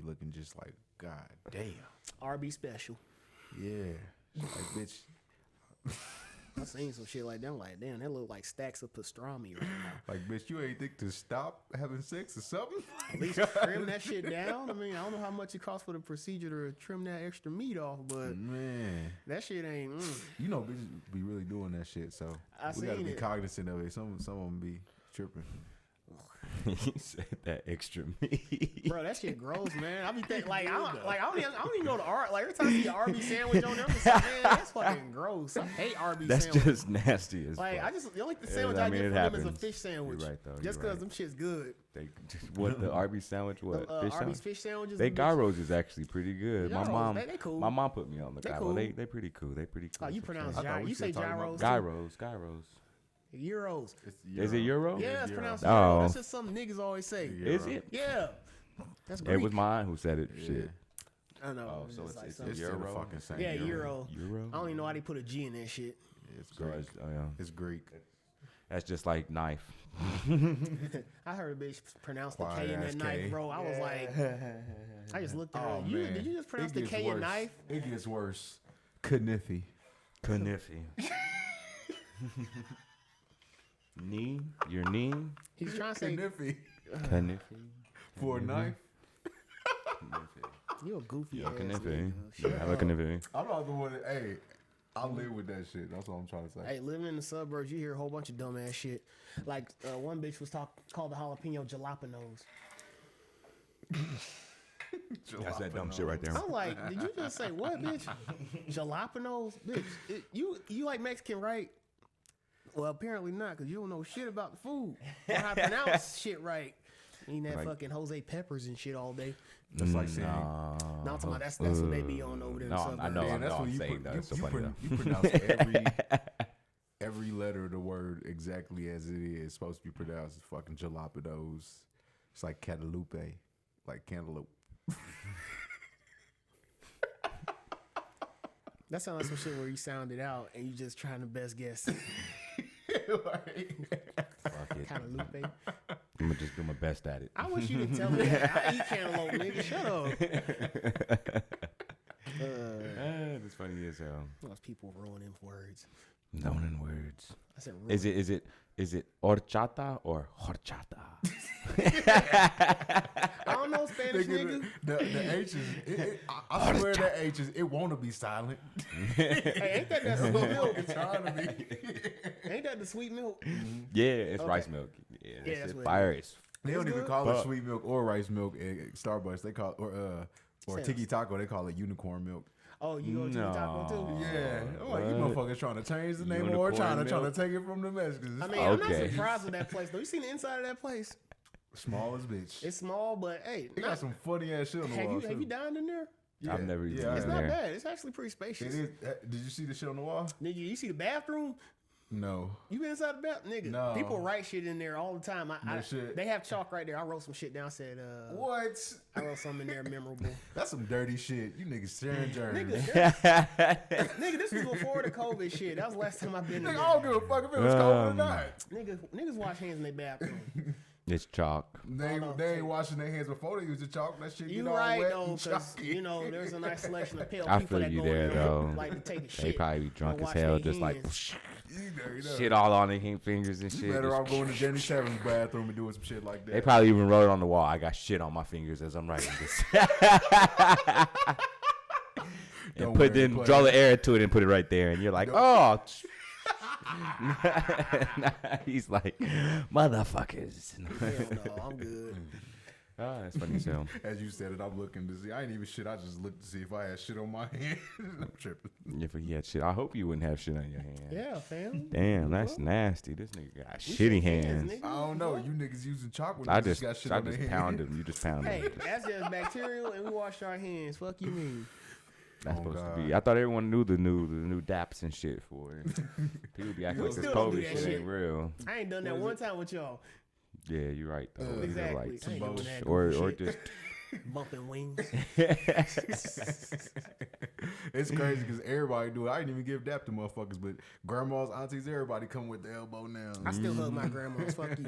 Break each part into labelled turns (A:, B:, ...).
A: looking just like, God damn.
B: RB special.
A: Yeah. Like, bitch.
B: I seen some shit like that. I'm like, damn, that look like stacks of pastrami right now.
A: Like, bitch, you ain't think to stop having sex or something?
B: At least trim that shit down. I mean, I don't know how much it costs for the procedure to trim that extra meat off, but
A: man,
B: that shit ain't.
A: You know, bitches be really doing that shit, so we gotta be cognizant of it. Some of them be tripping.
C: You said that extra meat,
B: bro. That shit gross, man. I be thinking like I don't even know the art. Like every time I see an RB sandwich on there, I'm just like, man, that's fucking gross. I hate RB
C: that's
B: sandwich.
C: just nasty as
B: like
C: fuck.
B: I just the only sandwich I get from them is a fish sandwich.
C: You're right though.
B: Just because them shit's good.
C: What the RB sandwich? What
B: the, Arby's fish sandwiches?
C: They gyros is actually pretty good.
B: Gyros,
C: my mom,
B: they cool.
C: My mom put me on the gyros.
B: Cool.
C: They pretty cool. They pretty cool.
B: Oh, you pronounce gyros? You say gyros?
C: Gyros.
B: Euros.
A: Is
C: it euro?
B: Yeah, it's pronounced
C: euro.
B: Euro. That's just something niggas always say.
C: Is it?
B: Yeah. That's Greek.
C: It was mine who said it. Yeah. Shit.
B: I know.
C: Oh, so it's
A: euro. Fucking same.
B: Yeah, euro.
C: Euro.
B: I don't even know why they put a G in that shit.
A: Yeah, it's Greek. It's Greek.
C: That's just like knife.
B: I heard a bitch pronounce the K in that knife, bro. I was like, I just looked at her. Did you just pronounce the K in knife?
A: It gets worse. Kniffy.
C: Knee? Your knee?
B: He's trying to say
C: Kniffy.
A: For a knife?
B: You a goofy ass
C: Kniffy.
B: nigga.
C: I look Kniffy.
A: I'm not the one that, hey, I live with that shit. That's what I'm trying to say.
B: Hey, living in the suburbs, you hear a whole bunch of dumbass shit. Like, one bitch was called the jalapeno jalapenos.
C: That's that dumb shit right there.
B: I'm like, did you just say what, bitch? Jalapenos? Bitch, you like Mexican, right? Well, apparently not, because you don't know shit about the food. Or how to pronounce shit right. Eating that fucking Jose Peppers and shit all day.
A: That's like saying...
B: No, I'm talking about that's what they be on over there.
C: No, I know.
A: Man, that's what
C: I'm saying, though. It's so funny, though.
A: You pronounce every letter of the word exactly as it is. It's supposed to be pronounced as fucking jalapenos. It's like cantaloupe. Like cantaloupe.
B: That sounds like some shit where you sound it out and you just trying to best guess.
C: Fuck it.
B: Cantaloupe.
C: I'm gonna just do my best at it.
B: I wish you didn't tell me that. I eat cantaloupe, nigga. Shut up.
C: That's funny as hell.
B: Those people ruining words.
C: Ruining words.
B: I said ruin.
C: Is it horchata or horchata?
B: I don't know Spanish, nigga.
A: The H's, I swear that H's, it want to be silent.
B: Hey, ain't that sweet milk?
A: It's trying to be.
B: Ain't that the sweet milk?
C: Yeah, it's rice milk. Yeah,
B: that's
C: it
B: what
C: fire.
B: it
C: It's
A: They don't even call it sweet milk or rice milk at Starbucks. They call it, or Tiki Taco, they call it unicorn milk.
B: Oh, you go to the taco too?
A: Yeah. I'm like, you motherfuckers trying to change the name or trying to take it from the Mexicans.
B: I mean, I'm not surprised with that place, though. You seen the inside of that place?
A: Small as bitch.
B: It's small, but hey.
A: They got some funny ass shit on the wall.
B: Have you dined in there?
A: Yeah.
C: I've never eaten
B: It's
C: in
B: not
C: there.
B: bad. It's actually pretty spacious.
A: It is. Did you see the shit on the wall?
B: Nigga, you see the bathroom?
A: No.
B: You been inside the bathroom? Nigga,
A: No.
B: people write shit in there all the time.
A: Shit.
B: They have chalk right there. I wrote some shit down. I said,
A: what?
B: I wrote something in there memorable.
A: That's some dirty shit. You niggas sharing germs.
B: Nigga, this was before the COVID shit. That was the last time I've been in
A: Nigga,
B: there.
A: I don't give a fuck if it was COVID or not.
B: Niggas wash hands in their bathroom.
C: It's chalk.
A: They ain't washing their hands before they use the chalk. That shit
B: You
A: get all
B: right
A: wet
B: though,
A: and
B: because
A: chalky.
B: you know there's a nice selection of pale
C: I
B: people
C: feel
B: that
C: you
B: go
C: there
B: in there
C: though.
B: like to take a shit.
C: They probably be drunk
B: and
C: as
B: wash
C: hell,
B: their
C: just like
B: hands.
C: shit all on their fingers and shit.
A: You better
C: Just-
A: off going to Jenny Seven's bathroom and doing some shit like that.
C: They probably even wrote it on the wall. I got shit on my fingers as I'm writing this. And draw the air to it and put it right there, and you're like, oh. He's like, motherfuckers.
B: Hell no, I'm good.
C: Oh, that's funny as hell.
A: As you said it, I'm looking to see. I ain't even shit. I just looked to see if I had shit on my hand. I'm tripping.
C: If he had shit, I hope you wouldn't have shit on your hand.
B: Yeah, fam.
C: Damn, that's nasty. This nigga got shitty hands.
B: Nigga.
A: I don't know. You niggas using chocolate.
C: I
A: You
C: just
A: got shit on their hand.
C: pounded him. You just pounded
B: Hey,
C: him.
B: that's just bacterial, and we wash our hands. Fuck you mean?
C: That's
A: Oh,
C: supposed
A: God.
C: to be. I thought everyone knew the new daps and shit for it. People be acting
B: We
C: like this
B: still don't do
C: COVID
B: that
C: shit
B: shit.
C: ain't real.
B: I ain't done that one time with y'all.
C: Yeah, you're right though. You're
B: Exactly.
C: right.
B: I ain't doing that
C: Or
B: goofy
C: just
B: shit. Bumping wings.
A: It's crazy because everybody do it. I didn't even give dap to motherfuckers, but grandmas, aunties, everybody come with the elbow now.
B: I still hug my grandmas. Fuck you.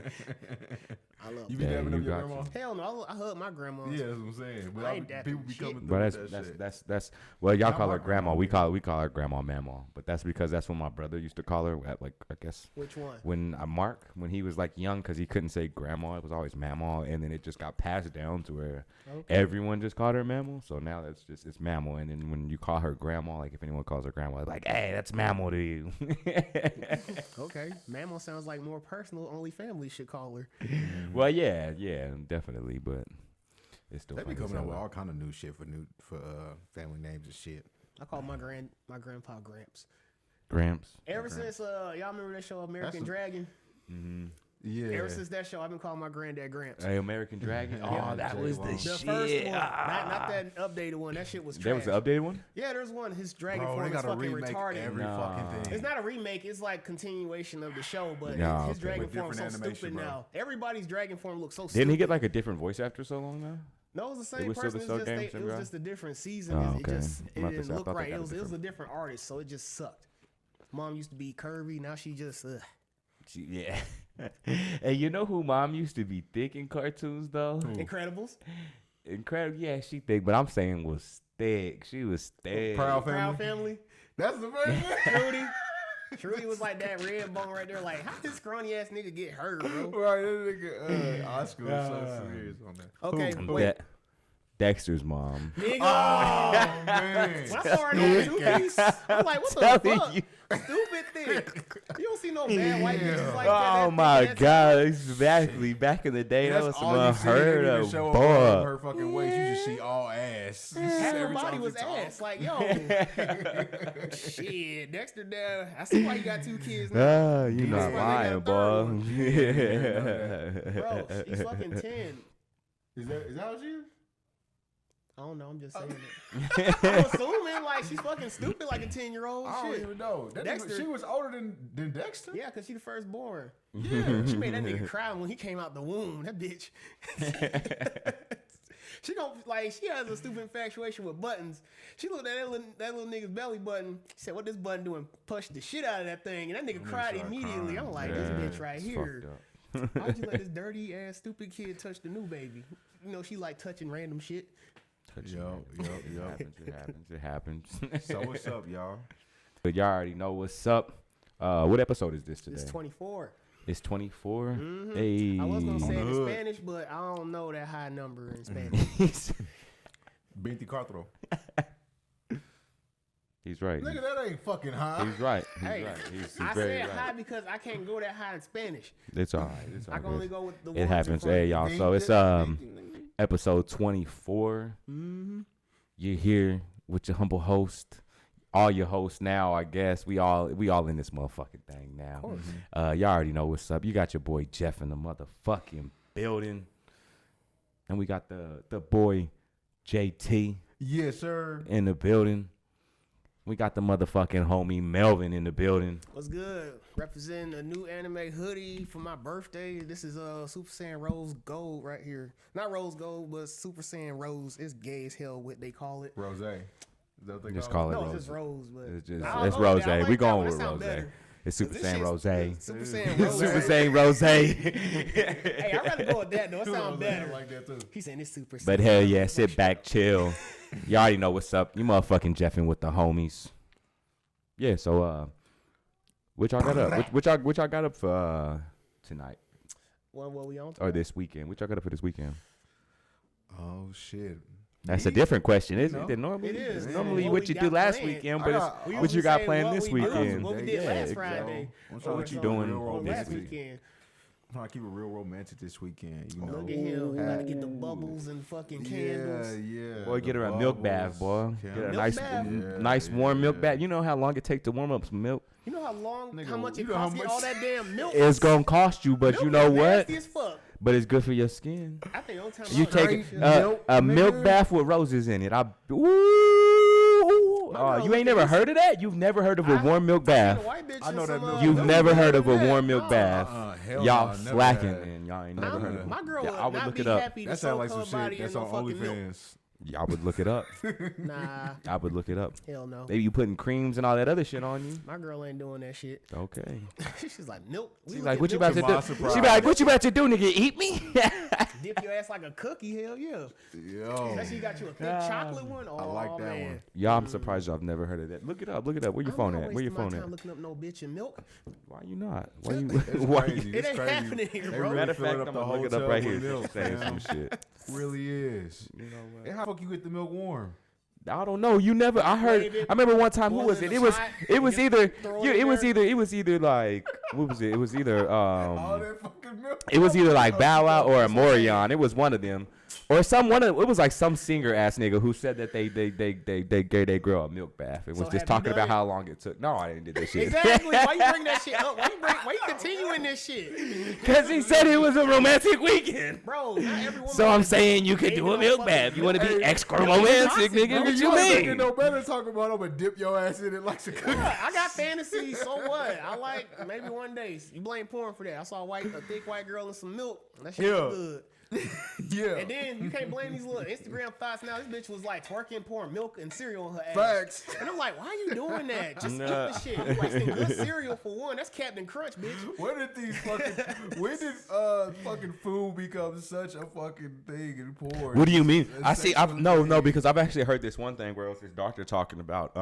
B: I love
A: You
B: that.
A: be dabbing
C: you
A: up your
C: got
A: grandma?
B: Hell no, I hug my grandma.
A: Yeah, that's what I'm saying. But
B: I ain't dapping
A: people be
B: shit.
A: coming through
C: But
A: with that shit.
C: that's well, y'all
A: Not
C: call
A: my
C: her grandma.
A: grandma,
C: We call her grandma Mama. But that's because that's what my brother used to call her. At like I guess
B: Which one?
C: when Mark when he was like young, because he couldn't say grandma, it was always Mama, and then it just got passed down to where everyone just called her Mama. So now it's Mama, and then when you call her grandma, like if anyone calls her grandma, it's like, hey, that's Mama to you.
B: Okay, Mammal sounds like more personal. Only family should call her.
C: Well, yeah, definitely, but it's still
A: They be
C: funny as
A: coming up
C: hell,
A: with
C: though.
A: all kind of new shit for family names and shit.
B: I call my grandpa Gramps.
C: Gramps.
B: Ever since y'all remember that show American Dragon?
C: Mm-hmm.
A: Yeah.
B: Ever since that show, I've been calling my granddad Gramps.
C: Hey, American Dragon.
A: Yeah,
C: Oh, that
A: Jay
C: was
A: Long.
C: the
B: The
C: shit.
B: first one, not that updated one. That shit was trash.
C: There was an updated one.
B: Yeah, there's one. His dragon
A: Bro,
B: form
A: they
B: is
A: gotta
B: fucking
A: remake
B: retarded.
A: every
C: Nah.
A: fucking thing.
B: It's not a remake. It's like continuation of the show, but
C: Nah,
B: his
C: okay.
B: dragon
A: With
B: form is so
A: different animation,
B: stupid
A: bro.
B: now. Everybody's dragon form looks so stupid.
C: Didn't he get like a different voice after so long now?
B: No, it was the
C: It
B: same
C: was still
B: person.
C: the same
B: It
C: damn
B: was
C: guy?
B: just a different season.
C: Oh,
B: It
C: okay.
B: just
C: I'm about to
B: didn't
C: say, I
B: look
C: thought they
B: right.
C: got
B: It
C: a
B: was a
C: different-
B: different artist, so it just sucked. Mom used to be curvy. Now she just
C: Yeah. And you know who mom used to be thick in cartoons though?
B: Incredibles.
C: Incredible. Yeah, she thick, but I'm saying was thick. She was thick.
A: Proud
B: Proud
A: Family.
B: Family.
A: That's the first one.
B: Trudy. Trudy was like that red bone right there. Like, how did this scrawny ass nigga get hurt, bro?
A: Right, that nigga Oscar was so serious on that.
B: Okay,
C: Who?
B: wait.
C: Dexter's mom.
B: Nigga.
A: Oh man.
B: When I saw her in that two-piece, I'm like, what the
C: Telling
B: fuck?
C: you.
B: Stupid thick. You don't see no bad white bitches like that.
C: Oh
B: that
C: my
B: thick ass-
C: God! Exactly. Back in the day, that was
A: That's
C: some
A: all you see. They
C: unheard
A: didn't even
C: of
A: show
C: boy.
A: her fucking waist. You just see all ass.
B: Half her
A: Every
B: body
A: time
B: was
A: she talk.
B: ass. Like, yo. Shit. Dexter down. I see why you got 2 kids now.
C: You
B: That's
C: not
B: why they
C: lying,
B: got a third
C: boy.
B: Bro, she's fucking 10.
A: Is that what she is?
B: I don't know. I'm just saying it. I'm assuming like she's fucking stupid like a 10-year-old.
A: I don't
B: Shit.
A: even know. That
B: Dexter-
A: nigga, she was older than Dexter.
B: Yeah, because she the firstborn.
A: Yeah.
B: She made that nigga cry when he came out the womb. That bitch. She she has a stupid infatuation with buttons. She looked at that little nigga's belly button. She said, "What this button doing?" Pushed the shit out of that thing, and that nigga cried
A: started
B: immediately.
A: crying.
B: I'm like,
C: Yeah,
B: this bitch right
C: it's
B: here.
C: fucked up.
B: Why'd you let this dirty ass stupid kid touch the new baby? You know she like touching random shit.
A: Yo.
C: It happens.
A: So what's up, y'all?
C: But y'all already know what's up. What episode is this today?
B: It's 24.
C: It's 24.
B: Mhm.
C: Hey.
B: I was gonna say it in
A: Hood.
B: Spanish, but I don't know that high number in Spanish.
A: 24.
C: He's right.
A: Nigga, that ain't fucking high.
C: He's right. He's
B: Hey,
C: right. He's
B: I
C: very
B: said
C: right.
B: high because I can't go that high in Spanish.
C: It's all right. It's all
B: I can only
C: good.
B: go with the
C: It happens. Hey, y'all. So it's episode 24.
B: Mm-hmm.
C: You're here with your humble host. All your hosts now, I guess. We all in this motherfucking thing now.
B: Of course.
C: Y'all already know what's up. You got your boy Jeff in the motherfucking building. And we got the boy JT
A: Yes, sir.
C: in the building. We got the motherfucking homie Melvin in the building.
B: What's good? Representing a new anime hoodie for my birthday. This is Super Saiyan Rose Gold right here. Not Rose Gold, but Super Saiyan Rose. It's gay as hell what they call it.
A: Rose. Is that what they
C: Just
A: call
C: call it
B: No,
C: Rose.
B: it's just Rose, but
C: It's just
B: I don't
C: it's
B: know
C: Rose.
B: that. I like
C: We
B: that
C: going
B: one.
C: with
B: That sound
C: Rose.
B: better.
C: It's Super
B: This
C: Saiyan
B: shit's-
C: Rose.
B: Super Saiyan Rose.
C: Super Saiyan Rose.
B: Hey, I'd rather go with that though. It sounds better.
A: like that too.
B: He's saying it's Super Saiyan.
C: But hell yeah, sit back, chill. You already know what's up. You motherfucking Jeffing with the homies. Yeah, so what y'all got up? What y'all got up for tonight
B: What we on?
C: or this weekend? What y'all got up for this weekend?
A: Oh shit.
C: That's a different question, isn't
A: No.
C: it? Than normally,
B: It is.
C: it's normally
B: What
C: what
B: we
C: you
B: got
C: do last
B: planned.
C: weekend,
A: I
C: but
A: got-
C: it's
A: we
C: what
B: usually
C: you got
B: say
C: planned
B: what
C: this
B: we do,
C: weekend.
B: what we did
C: Yeah,
B: last
C: exactly.
B: Friday.
A: I'm
C: So
A: trying
C: what
A: to
C: you
A: keep it
C: doing
A: real
B: Or
A: romantic.
B: last weekend.
A: I'm trying to keep it real romantic this weekend. You know.
B: Look at him. You gotta get the bubbles and fucking candles.
A: Yeah.
C: Boy, get her a milk bath, boy. Get her a
B: Milk
C: nice,
B: bath?
C: nice warm milk
A: Yeah.
C: bath. You know how long it takes to warm up some milk?
B: You know how long,
A: Nigga,
B: how much
A: you
B: it
A: know how
B: costs to get
A: much-
B: all that damn milk?
C: It's gonna cost you, but
B: Milk
C: you know
B: is
C: what?
B: nasty as fuck.
C: But it's good for your skin.
B: I think the only time
C: You
B: I
C: take
B: shit-
A: milk,
C: a milk
A: nigga.
C: bath with roses in it.
B: girl
C: You
B: look
C: ain't
B: at
C: never
B: this.
C: heard of that? You've never heard of a
B: I-
C: warm milk
B: I seen
C: bath.
B: a white bitch
A: I know
B: and
A: that
B: some,
A: milk
C: You've
A: bath.
C: never heard of a
B: Yeah,
C: warm milk
B: no.
C: bath.
A: Hell
C: Y'all
A: no, never
C: slacking,
A: had.
C: and y'all ain't never heard of
B: My
C: it.
B: girl
C: Yeah,
B: would
C: I would
B: not
C: look
B: be
C: it up.
B: happy to
A: That
B: soak
A: sounds like
B: her
A: some
B: body
A: shit. That's
B: in
A: on
B: no fucking milk.
A: OnlyFans.
C: I would look it up.
B: Nah,
C: I would look it up.
B: hell no.
C: Maybe you putting creams and all that other shit on you.
B: My girl ain't doing that shit.
C: Okay.
B: She's like, milk.
C: She's like, what you about to
A: my
C: do?
A: surprise.
C: She be like, what you about to do, nigga? Eat me?
B: Dip your ass like a cookie, hell yeah.
A: Yo,
B: Especially you got you a thick chocolate one. Oh,
A: I like that
B: man.
A: one.
C: Y'all, I'm surprised y'all have never heard of that. Look it up. Look it up. Where your phone
B: I'm not
C: at? Where your
B: wasting my
C: phone
B: time
C: at?
B: looking up no bitch and milk.
C: Why you not? Why you?
A: It's
C: Why
A: crazy.
B: It
A: It's
B: ain't
A: crazy.
B: happening here,
A: They
B: bro.
A: really
C: Matter of
A: filling
C: fact,
A: up
C: I'm
A: the
C: gonna look it
A: hotel
C: up right
A: with
C: here.
A: milk,
C: Saying
A: fam.
C: some shit.
A: Really is.
C: You know what?
A: And how the fuck you get the milk warm?
C: I don't know. You never. I heard.
B: Wave it,
C: I remember one time. Who
B: boil
C: was
B: in
C: it?
B: the
C: It was.
B: pot,
C: It was
B: just
C: either.
B: throw it
C: Yeah,
B: in
C: it was
B: there.
C: either. It was either like. What was it? It was either.
A: All that fucking milk.
C: It was either like Bow Wow or a
B: What's his name?
C: Morion. It was one of them, or it was like some singer ass nigga who said that they gave their girl a milk bath and
B: So
C: was
B: have
C: just
B: you
C: talking
B: done
C: about
B: it?
C: how long it took. No, I didn't do that shit.
B: Exactly. Why you bring that shit up? Why you continuing this shit?
C: Because he said it was a romantic weekend.
B: Bro, not every woman.
C: So I'm
B: wanna
C: saying you could
B: baby
C: do a
B: no
C: milk
B: fucking
C: bath. You want to be
A: Hey,
C: extra
B: milk
C: romantic,
B: is
C: nigga?
B: toxic,
C: What
B: bro.
C: you
A: Make it
C: mean?
A: no better talking about I'm gonna dip your ass in it like a cookie.
B: Yeah, I got fantasies, so what? I like maybe one day. You blame porn for that. I saw a thick white girl in some milk. That shit
A: Yeah.
B: was good.
A: Yeah.
B: And then you can't blame these little Instagram thoughts now. This bitch was like twerking, pouring milk and cereal in her ass.
A: Facts.
B: And I'm like, why are you doing that? Just eat
C: Nah.
B: the shit. You wasting good cereal for one. That's Captain Crunch, bitch.
A: When did fucking food become such a fucking thing in porn?
C: What do you mean?
A: It's
C: I see.
A: sexual
C: No,
A: thing.
C: because I've actually heard this one thing where it was this doctor talking about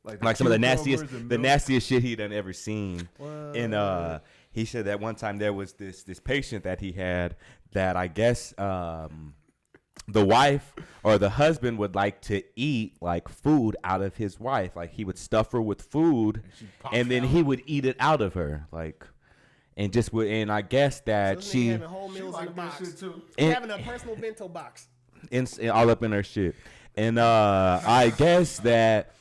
C: like some of the
A: cucumbers and milk.
C: nastiest shit he done ever seen.
B: What?
C: And he said that one time there was this patient that he had that I guess the wife or the husband would like to eat like food out of his wife. Like he would stuff her with food and then he would eat it out of her. Like and just would and I guess that
B: This nigga
C: she
B: having whole
A: She
B: meals in the
A: like that
B: box.
A: shit too.
B: He
C: And-
B: having a personal bento box.
C: all up in her shit. And I guess that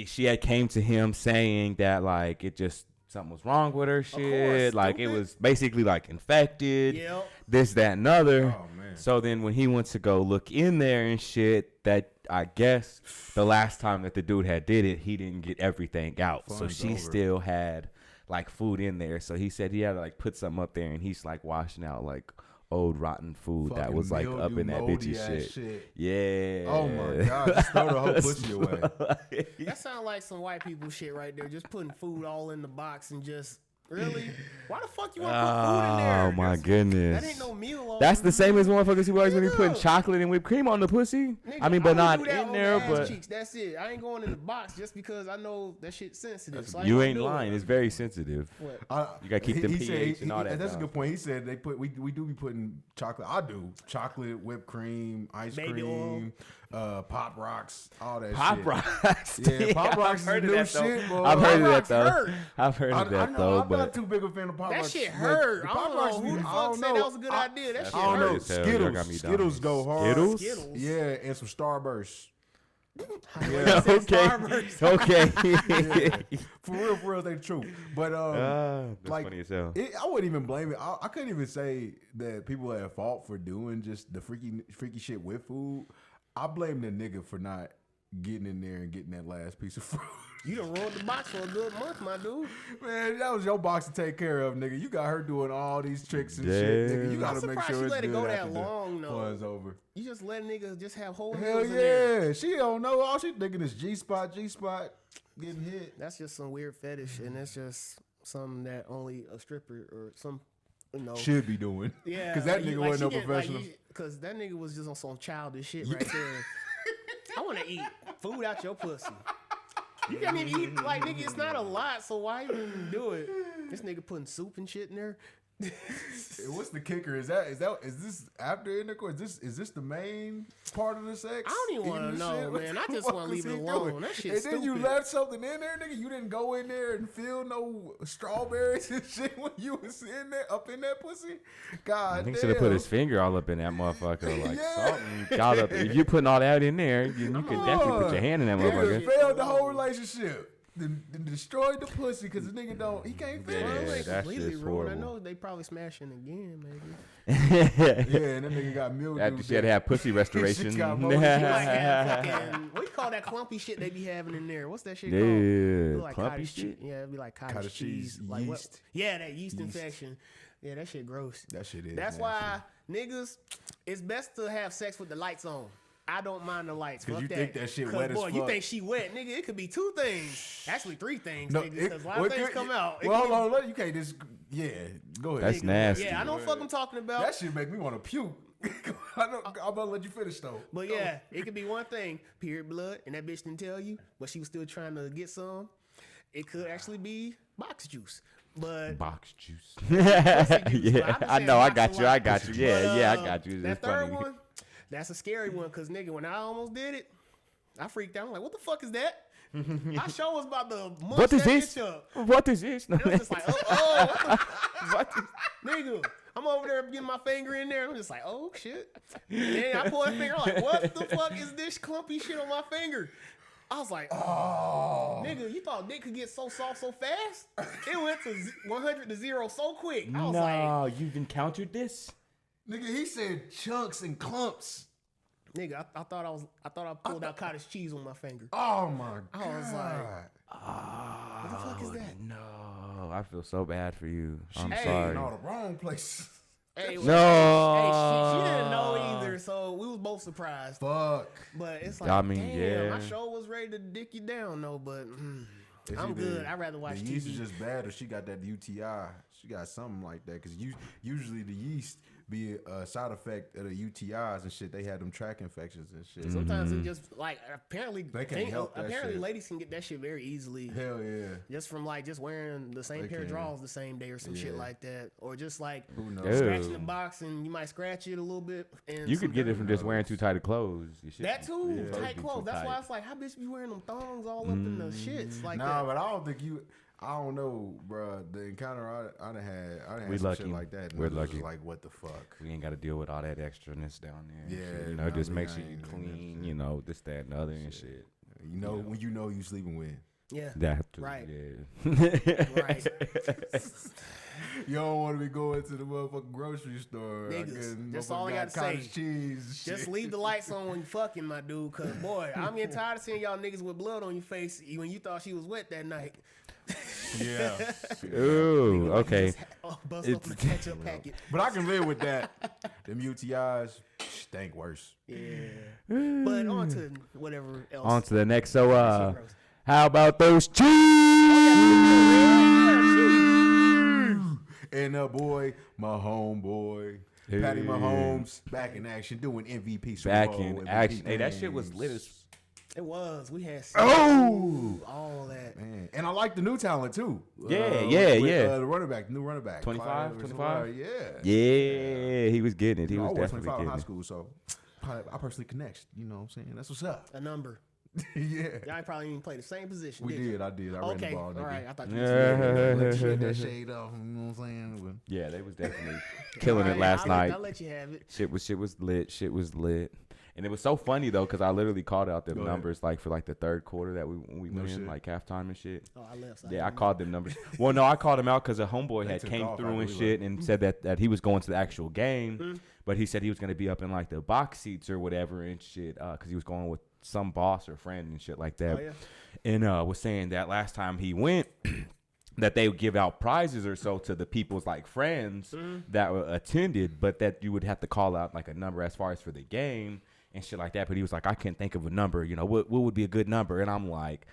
C: she had came to him saying that like it just something was wrong with her shit. Like it
B: stupid.
C: was basically like infected.
B: Yep.
C: This, that, and other.
A: Oh man.
C: So then when he went to go look in there and shit, that I guess the last time that the dude had did it, he didn't get everything out. So
A: Fun's
C: she
A: over.
C: still had like food in there. So he said he had to like put something up there and he's like washing out like old rotten food that
A: Fucking
C: was like up
A: mildew,
C: in that
A: moldy
C: bitch's
A: ass
C: shit. Yeah.
A: Oh my god, just throw the whole pussy away.
B: That sounds like some white people shit right there. Just putting food all in the box and just really. Why the fuck you want to put food in there?
C: Oh my goodness.
B: That ain't no meal.
C: That's the same as motherfuckers who always when you putting
B: Nigga.
C: chocolate and whipped cream on the pussy.
B: Nigga,
C: I mean, but
B: only
C: not
B: do that
C: in
B: on
C: there.
B: the ass
C: But
B: cheeks. That's it. I ain't going in the box just because I know that shit's sensitive. So I
C: you
B: gonna
C: ain't
B: do
C: lying.
B: It.
C: It's very sensitive.
B: What?
C: You gotta keep them
A: He said-
C: pH and all that
A: That's
C: stuff.
A: a good point. He said they put we do be putting chocolate. I do chocolate, whipped cream, ice
B: Baby
A: cream, Pop Rocks, all that.
C: Pop
A: shit.
C: rocks.
A: Yeah, Pop Rocks
C: I've
A: is
C: heard
A: new
C: of that though.
A: shit, boy.
C: I've heard
B: Pop
C: of that
B: Rocks
C: though.
B: hurt.
C: I've heard of that
A: I know,
C: though.
A: I'm not
C: But
A: too big a fan of Pop
B: That
A: Rocks.
B: shit
A: but
B: hurt.
A: the
B: I
A: Pop
B: don't
A: Rocks
B: know
A: be-
B: who the
A: I
B: fuck
A: don't
B: said
A: know.
B: that was a good idea. That
C: That's
B: shit
A: I don't know.
B: hurt.
C: as hell. Y'all got me
A: Skittles
C: dummies.
A: go hard.
C: Skittles?
B: Skittles.
A: Yeah, and some Starbursts.
B: Yeah. Said Starburst.
C: Okay.
A: For real, they true. But
C: That's
A: like,
C: funny as hell.
A: I wouldn't even blame it. I couldn't even say that people are at fault for doing just the freaky shit with food. I blame the nigga for not getting in there and getting that last piece of fruit.
B: You done ruined the box for a good month, my dude.
A: Man, that was your box to take care of, nigga. You got her doing all these tricks and shit, nigga. You
C: Damn.
A: gotta
B: I'm
A: make
B: surprised
A: sure
B: she
A: it's
B: let it
A: good
B: go that
A: after the
B: long, though.
A: fun's over.
B: You just let niggas just have whole
A: Hell
B: meals in there.
A: yeah, she don't know. All she thinking is G spot, getting hit.
B: That's just some weird fetish, and that's just something that only a stripper or some, you know.
A: Should be doing.
B: Yeah,
A: because that
B: like,
A: nigga wasn't no
B: she get-
A: professional.
B: Because that nigga was just on some childish shit right there. I want to eat food out your pussy. You can't even eat, like, nigga, it's not a lot, so why even do it? This nigga putting soup and shit in there.
A: What's the kicker? Is this after intercourse? Is this the main part of the sex?
B: I don't even want
A: Eating
B: to
A: the
B: know,
A: shit?
B: man. I
A: What
B: just
A: the
B: want
A: fuck
B: to leave
A: was
B: it
A: he
B: alone.
A: doing?
B: That shit's
A: And then you
B: stupid.
A: left something in there, nigga. You didn't go in there and feel no strawberries and shit when you was in there, up in that pussy. God
C: I think
A: damn.
C: should have put his finger all up in that motherfucker, like
A: Yeah.
C: something got up. If you putting all that in there, you could definitely put your hand in that
A: Nigga
C: motherfucker.
A: failed the whole relationship. Then destroyed the pussy because the nigga he can't
B: Well,
A: finish.
B: it ain't
C: that
B: completely
C: shit's
B: ruined. I
C: horrible.
B: know they probably smashing again, maybe.
A: Yeah, and that nigga got mildew.
C: After she had to have pussy restoration.
A: got
B: She
A: mold.
B: like had fucking, what you call that clumpy shit they be having in there? What's that shit called? It
C: Yeah,
B: look like
C: clumpy
B: cottage
C: shit.
B: Yeah, it'd be like cottage,
A: Cottage cheese,
B: Like what?
A: yeast.
B: Yeah, that yeast
A: Yeast.
B: infection. Yeah, that shit gross.
A: That shit is.
B: That's
A: nasty.
B: why niggas, it's best to have sex with the lights on. I don't mind the lights.
A: Cause
B: Fuck
A: you
B: that.
A: think that shit
B: 'Cause,
A: wet as
B: boy, you
A: fuck.
B: think she wet, nigga? It could be 2 things, actually 3 things,
A: No,
B: nigga. Because a lot
A: well,
B: of things come out. It
A: Well,
B: could
A: hold on, you can't just. Yeah, go ahead.
C: That's nasty.
B: Yeah, I know what fuck I'm talking about.
A: That shit make me want to puke. I'm about to let you finish though.
B: But yeah, it could be one thing, period blood, and that bitch didn't tell you, but she was still trying to get some. It could actually be box juice. But
C: Box juice.
B: yeah,
C: I know. I got you. I got you. Yeah, I got you.
B: That
C: It's
B: third
C: funny.
B: one, that's a scary one, because nigga, when I almost did it, I freaked out. I'm like, what the fuck is that? I sure was about to munch
C: What is
B: that
C: this?
B: bitch up.
C: What is this?
B: And I'm just like, oh,
C: What is-
B: nigga. I'm over there getting my finger in there. I'm just like, oh shit. And then I pull that finger. I'm like, what the fuck is this clumpy shit on my finger? I was like, oh, nigga, you thought dick could get so soft so fast? It went to 100 to 0 so quick. I was like,
C: No, you've encountered this?
A: Nigga, he said chunks and clumps.
B: nigga, I thought I pulled out cottage cheese on my finger.
A: Oh my god.
B: I was like,
C: Oh,
B: what the fuck is that?
C: No, I feel so bad for you. I'm
B: Hey.
C: sorry.
A: in all the wrong places.
B: Hey,
C: No.
B: hey, she didn't know either, so we was both surprised.
A: Fuck.
B: But it's like,
C: I mean,
B: damn,
C: yeah.
B: my show was ready to dick you down, though. But
A: Is
B: I'm
A: either
B: good. I'd rather watch
A: the yeast
B: TV.
A: is just bad, or she got that UTI. She got something like that. Because usually the yeast be a side effect of the UTIs and shit. They had them track infections and shit.
B: Sometimes it just like apparently
A: They can't help that
B: apparently
A: shit.
B: ladies can get that shit very easily.
A: Hell yeah.
B: Just from like just wearing the same
A: They
B: pair of
A: can.
B: drawers the same day or some shit
A: Yeah.
B: like that, or just like
A: Who knows?
C: Dude.
B: scratching the box and you might scratch it a little bit. And
C: You
B: some
C: could get it
B: dirt.
C: from just wearing too tight of clothes. You should-
B: That too,
C: Yeah, it'd
B: tight
C: be
B: clothes.
C: too
B: That's
C: tight.
B: why it's like, how bitch be wearing them thongs all up in the shits like
A: Nah,
B: that?
A: but I don't think you. I don't know, bro. The encounter I done had
C: We
A: some
C: lucky.
A: shit like that. And
C: We're
A: it was just
C: lucky.
A: like, what the fuck?
C: We ain't got to deal with all that extraness down there. and
A: Yeah,
C: shit, you know,
A: nah,
C: it just
A: we
C: makes you
A: ain't doing that
C: clean.
A: shit.
C: You know, this, that, and the other and shit.
A: You know when you know you sleeping with.
B: Yeah,
C: That too,
B: Right.
C: Yeah.
B: right.
A: You don't want to be going to the motherfucking grocery store.
B: Niggas,
A: getting
B: that's
A: motherfucking
B: all I
A: got
B: gotta
A: cottage
B: say.
A: cheese and shit.
B: Just leave the lights on when you fucking, my dude. Cause boy, I'm getting tired of seeing y'all niggas with blood on your face when you thought she was wet that night.
A: Yeah.
C: Ooh, okay.
B: Bust open the ketchup packet.
A: But I can live with that. Them UTIs stink worse.
B: Yeah. But on to whatever else.
C: On to the next. So,
B: That shit gross.
C: how about those cheese?
A: And boy, my homeboy, Patty Mahomes, back in action, doing MVP Super
C: Back
A: Bowl
C: in
A: MVP
C: action. Hey, that shit
A: games.
C: was lit as.
B: It was. We had
A: Oh!
B: all that.
A: Man. And I like the new talent too.
C: Yeah.
A: The running back, new running back.
C: 25,
A: Clyde
C: 25?
A: Yeah.
C: Yeah, he was getting it. He
A: I
C: was
A: was
C: definitely
A: 25 in
C: getting
A: high
C: it.
A: school, so I personally connect. You know what I'm saying? That's what's up.
B: A number.
A: Yeah.
B: Y'all probably even play the same position.
A: We
B: you?
A: did. I did. I ran the
B: Okay.
A: ball.
B: All
A: nigga.
B: right. I thought you
C: Yeah.
A: Let you shake that shade off. You know what I'm saying?
C: Yeah, they was definitely killing it
B: Alright,
C: last night.
B: I'll let you have it.
C: Shit was lit. Shit was lit. And it was so funny though, cause I literally called out the
A: Go ahead.
C: numbers like for like the third quarter that we
A: No
C: went in
A: shit.
C: like halftime and shit.
B: Oh, I left. So
C: Yeah, I called them numbers. Well, no, I called him out because a homeboy
A: They
C: had
A: took
C: came
A: off, I
C: through and
A: believe
C: shit and said that he was going to the actual game, but he said he was going to be up in like the box seats or whatever and shit because he was going with some boss or friend and shit like that.
B: Oh, yeah.
C: And was saying that last time he went, that they would give out prizes or so to the people's like friends that were attended, but that you would have to call out like a number as far as for the game and shit like that. But he was like, I can't think of a number. You know, what would be a good number? And I'm like,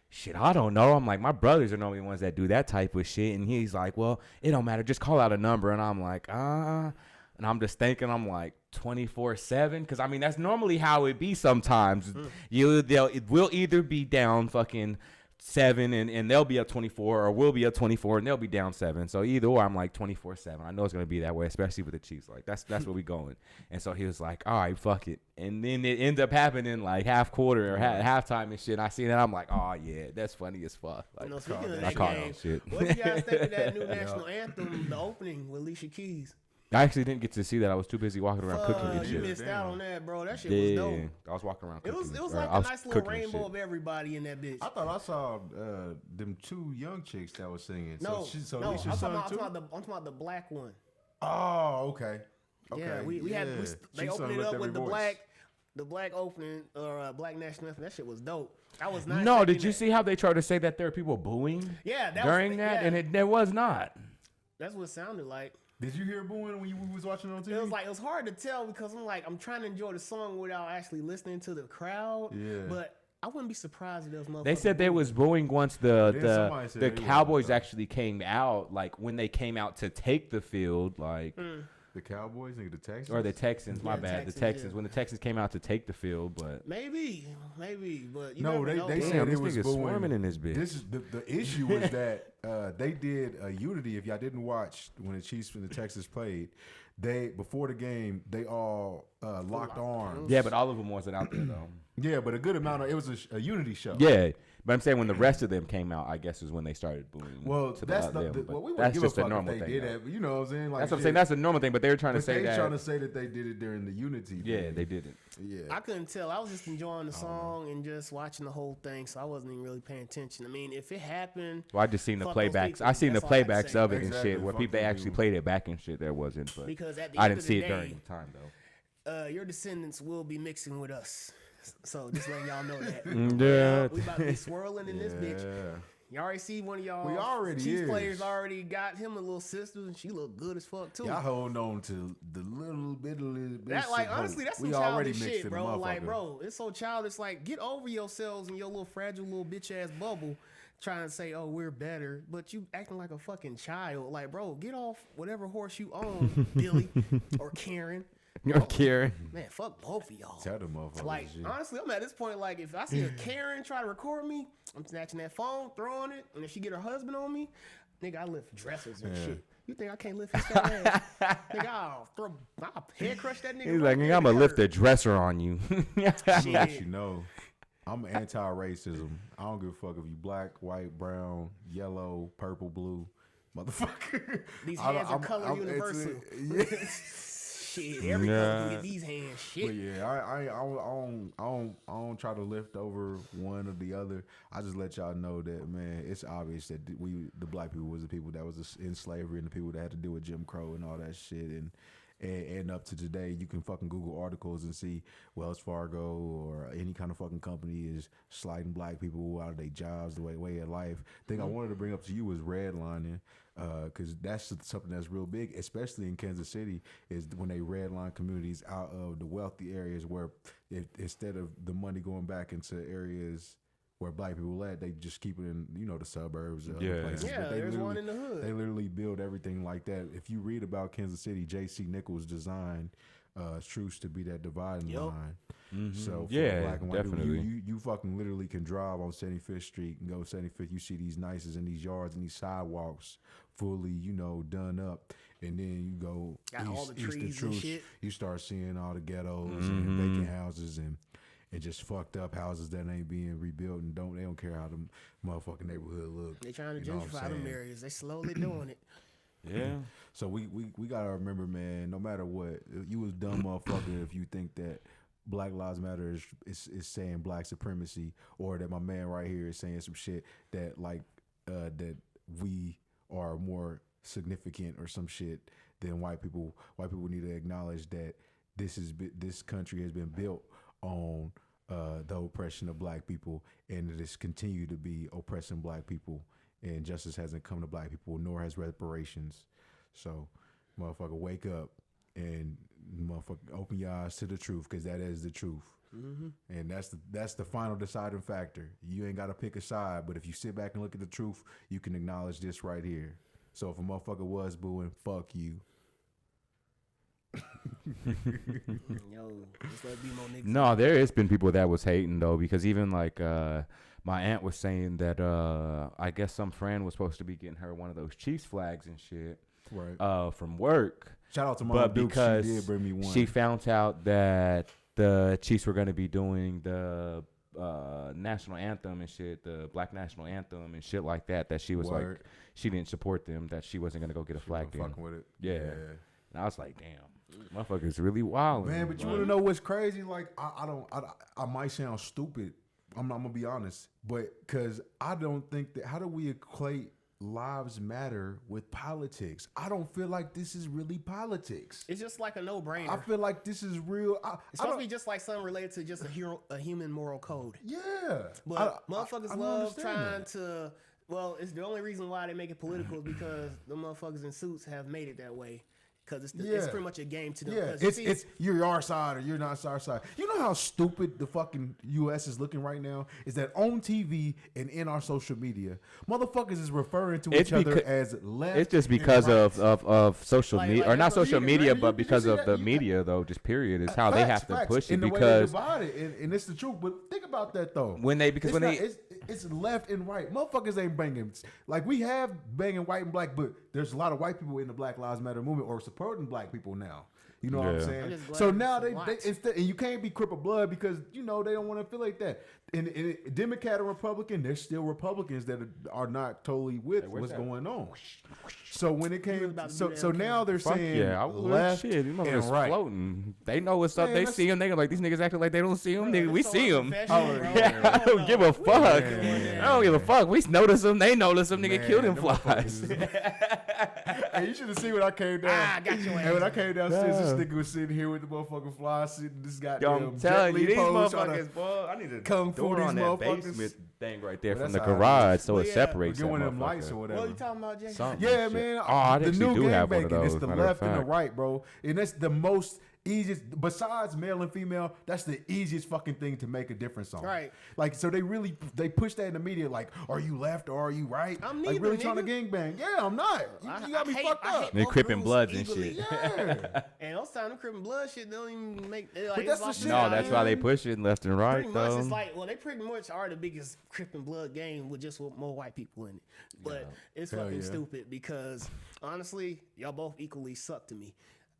C: shit, I don't know. I'm like, my brothers are normally the ones that do that type of shit. And he's like, well, it don't matter. Just call out a number. And I'm like, And I'm just thinking, I'm like 24/7. Cause I mean, that's normally how it be sometimes. It will either be down fucking 7 and they'll be up 24, or we'll be up 24 and they'll be down 7. So either or, I'm like 24/7. I know it's gonna be that way, especially with the Chiefs. Like that's where we going. And so he was like, all right, fuck it. And then it ends up happening like half quarter or halftime and shit. And I see that, I'm like, oh yeah, that's funny as fuck. Like,
B: You know, speaking of
C: I
B: that
C: called
B: game,
C: out shit.
B: what do you guys think of that new national anthem, the opening with Alicia Keys?
C: I actually didn't get to see that. I was too busy walking around cooking and
B: You
C: shit.
B: missed out on that, bro. That shit
C: Yeah,
B: was dope.
C: I was walking around
B: It
C: cooking.
B: was
C: or
B: like
C: I
B: a
C: was
B: nice little
C: cooking and
B: rainbow
C: shit.
B: of everybody in that bitch.
A: I thought I saw them 2 young chicks that was singing.
B: No,
A: so
B: no, I'm
A: Alicia's
B: talking,
A: son
B: about,
A: too?
B: I'm talking about the black one.
A: Oh, okay.
B: Yeah, we had they
A: She
B: opened it
A: lift
B: up
A: every
B: with the
A: voice.
B: black opening or black national anthem. That shit was dope. I was not.
C: No,
B: expecting
C: did you
B: that.
C: see how they tried to say that there are people booing
B: Yeah, that
C: during
B: was,
C: that?
B: yeah.
C: And there was not.
B: That's what it sounded like.
A: Did you hear booing when you was watching on TV?
B: It was hard to tell because I'm trying to enjoy the song without actually listening to the crowd.
A: Yeah.
B: But I wouldn't be surprised if there was motherfuckers.
C: They said they
B: booing.
C: was booing once the
A: yeah,
C: Cowboys actually came out, like when they came out to take the field, like
A: the Cowboys, the Texans,
C: or the Texans. My
B: Yeah,
C: bad, the
B: Texans,
C: Texans.
B: yeah.
C: When the Texans came out to take the field, but
B: Maybe, but you
A: No,
B: never know.
A: they
C: Damn,
A: said
C: this
A: it was
C: nigga
A: booing.
C: swarming in this bitch.
A: This is the issue is that they did a unity. If y'all didn't watch when the Chiefs and the Texans played, they before the game they all locked arms.
C: yeah, but all of them wasn't out there though.
A: Yeah, but a good amount of it was a unity show.
C: Yeah, but I'm saying when the rest of them came out, I guess is when they started booing.
A: Well,
C: to
A: that's
C: them, but
A: well, we wouldn't
C: that's
A: give
C: just
A: a
C: a
A: fuck
C: normal
A: if they
C: thing.
A: did
C: though.
A: that. But you know what I'm saying? Like,
C: That's what I'm saying. That's a normal thing, but they were trying to
A: but
C: say
A: they
C: that.
A: trying to say that they did it during the unity.
C: Yeah,
A: thing.
C: they didn't.
A: Yeah.
B: I couldn't tell. I was just enjoying the song and just watching the whole thing, so I wasn't even really paying attention. I mean, if it happened,
C: Well, I just seen the
B: Fuck those
C: playbacks.
B: people.
C: I seen the
B: That's all I can
C: playbacks
B: say.
C: of it and
A: Exactly.
C: shit where
A: Fuck
C: people they
A: them
C: actually
A: people.
C: played it back and shit. There wasn't, but
B: because at the
C: I
B: end
C: didn't
B: of
C: see
B: the
C: it
B: day,
C: during the time though.
B: your descendants will be mixing with us. So just letting y'all know that.
C: Yeah.
B: We about to be swirling in this bitch.
A: Yeah.
B: You already see one of y'all.
A: We already
B: Chiefs
A: is.
B: players already got him a little sister, and she look good as fuck too.
A: Y'all hold on to the little bit
B: That like
A: of
B: honestly,
A: hope.
B: that's some
A: we already
B: childish
A: mixed
B: shit,
A: in
B: bro.
A: a
B: Like,
A: motherfucker.
B: bro, it's so childish. Like, get over yourselves in your little fragile little bitch ass bubble, trying to say, "Oh, we're better," but you acting like a fucking child. Like, bro, get off whatever horse you own, Billy or Karen.
C: You're Karen.
B: Man, fuck both of y'all.
A: Tell them motherfuckers.
B: Like,
A: shit.
B: honestly, I'm at this point, like, if I see a Karen try to record me, I'm snatching that phone, throwing it, and if she get her husband on me, nigga, I lift dressers and
A: Yeah.
B: shit. You think I can't lift his fat ass? Nigga, I'll head crush that nigga.
C: He's
B: right
C: like,
B: there
C: nigga, I'm
B: in
C: gonna lift
B: her.
C: the dresser on you.
A: Let
B: Shit.
A: you know, I'm anti-racism. I don't give a fuck if you black, white, brown, yellow, purple, blue, motherfucker.
B: These
A: I don't-
B: hands are color universal.
A: Yeah.
B: Shit, every color can get these hands.
A: But
B: Shit.
A: yeah, I don't try to lift over one or the other. I just let y'all know that, man, it's obvious that the black people was the people that was in slavery and the people that had to deal with Jim Crow and all that shit. And up to today, you can fucking Google articles and see Wells Fargo or any kind of fucking company is sliding black people out of their jobs, the way of life. Thing I wanted to bring up to you was redlining, because that's something that's real big, especially in Kansas City, is when they redline communities out of the wealthy areas where instead of the money going back into areas where black people at, they just keep it in, the suburbs or
C: Yeah.
A: other places.
B: Yeah,
A: But they
B: there's one
A: literally-
B: in the hood.
A: They literally build everything like that. If you read about Kansas City, J.C. Nichols designed Truce to be that dividing
B: Yup.
A: line. So for
C: Yeah,
A: black and white people,
C: definitely.
A: you fucking literally can drive on 75th Street and go 75th. You see these nices in these yards and these sidewalks fully, done up. And then you go
B: Got all the
A: east of
B: trees and
A: Truce,
B: shit.
A: you start seeing all the ghettos and vacant houses and just fucked up houses that ain't being rebuilt and they don't care how the motherfucking neighborhood look.
B: They trying to
A: You know what I'm
B: gentrify them
A: saying?
B: areas. They slowly doing it.
C: Yeah.
A: So we gotta remember, man, no matter what, you was dumb motherfucker if you think that Black Lives Matter is saying black supremacy, or that my man right here is saying some shit that that we are more significant or some shit than white people. White people need to acknowledge that this country has been built on the oppression of black people, and it has continued to be oppressing black people, and justice hasn't come to black people, nor has reparations. So, motherfucker, wake up and motherfucker open your eyes to the truth, because that is the truth. And that's the final deciding factor. You ain't got to pick a side, but if you sit back and look at the truth, you can acknowledge this right here. So if a motherfucker was booing, fuck you.
B: Yo, just let be more niggas.
C: No, there has been people that was hating though, because even like my aunt was saying that I guess some friend was supposed to be getting her one of those Chiefs flags and shit
A: Right.
C: from work,
A: Shout out to Mom
C: but
A: Duke.
C: because
A: She did bring me one.
C: she found out that the Chiefs were going to be doing the national anthem and shit, the black national anthem and shit like that, that she was
A: Word.
C: like, she didn't support them, that she wasn't going to go get a flag
A: Wasn't
C: then.
A: fucking with it.
C: Yeah. And I was like, damn, motherfuckers really wild.
A: Man, but you want to know what's crazy? Like, I might sound stupid. I'm gonna be honest, but because I don't think that. How do we equate lives matter with politics? I don't feel like this is really politics.
B: It's just like a no-brainer.
A: I feel like this is real.
B: It's supposed to be just like something related to just a human moral code.
A: Yeah,
B: But motherfuckers
A: I don't
B: love
A: understand
B: trying
A: that.
B: to Well, it's the only reason why they make it political is because the motherfuckers in suits have made it that way. Because it's pretty much a game to them.
A: Yeah, it's you're our side or you're not our side. You know how stupid the fucking U.S. is looking right now? Is that on TV and in our social media, motherfuckers is referring to each other as left.
C: It's just because of social media, or not social media,
A: right?
C: but because of the media, though. Just period is how they have to push it because
A: about it, and it's the truth. But think about that though. It's left and right. Motherfuckers ain't banging. Like we have banging white and black, but there's a lot of white people in the Black Lives Matter movement or supporting black people now. You know what I'm saying? So now they instead, and you can't be Crip of Blood because you know they don't want to feel like that. And Democrat or Republican, there's still Republicans that are not totally with what's going on. So when it came, so now they're saying left and right.
C: Floating. They know what's up. They see them. They go like these niggas acting like they don't see them. Nigga, we see them. I don't give a fuck. I don't give a fuck. We notice them. They notice them. Nigga, kill them flies.
A: Hey, you should have seen when I came down.
B: I got your ass.
A: And when I came downstairs, this nigga was sitting here with the motherfucking flies, sitting this goddamn.
C: I'm telling you, these
A: pose
C: motherfuckers, boy. I need to
A: kung fu these
C: on that
A: motherfuckers.
C: basement thing right there
A: Well,
C: from the
A: that's all
C: garage,
A: right.
C: so it separates.
A: Get
C: That
A: one of them lights or
C: motherfucker.
A: whatever.
B: What are you talking about, Jay?
C: Something
A: Yeah,
C: shit.
A: man.
C: Oh, I
A: the
C: actually
A: new
C: do
A: gang
C: have one of
A: banging.
C: those.
A: It's the
C: matter of
A: left and the
C: fact.
A: right, bro. And that's the most easiest. Besides male and female, that's the easiest fucking thing to make a difference on.
B: Right.
A: Like, so they push that in the media. Like, are you left or are you right?
B: I'm
A: like
B: neither,
A: really trying to
B: nigga.
A: gangbang. Yeah, I'm not. You got me fucked up.
C: They Crippin' Bloods and shit.
A: Yeah.
B: And those time, them Crippin' Blood shit, they don't even make. Like,
A: But that's the shit.
C: No, that's why they push it left and right,
B: Pretty much,
C: though.
B: it's like, well, they pretty much are the biggest Crippin' Blood game with just more white people in it. But it's
A: Hell
B: fucking
A: yeah.
B: stupid because honestly, y'all both equally suck to me.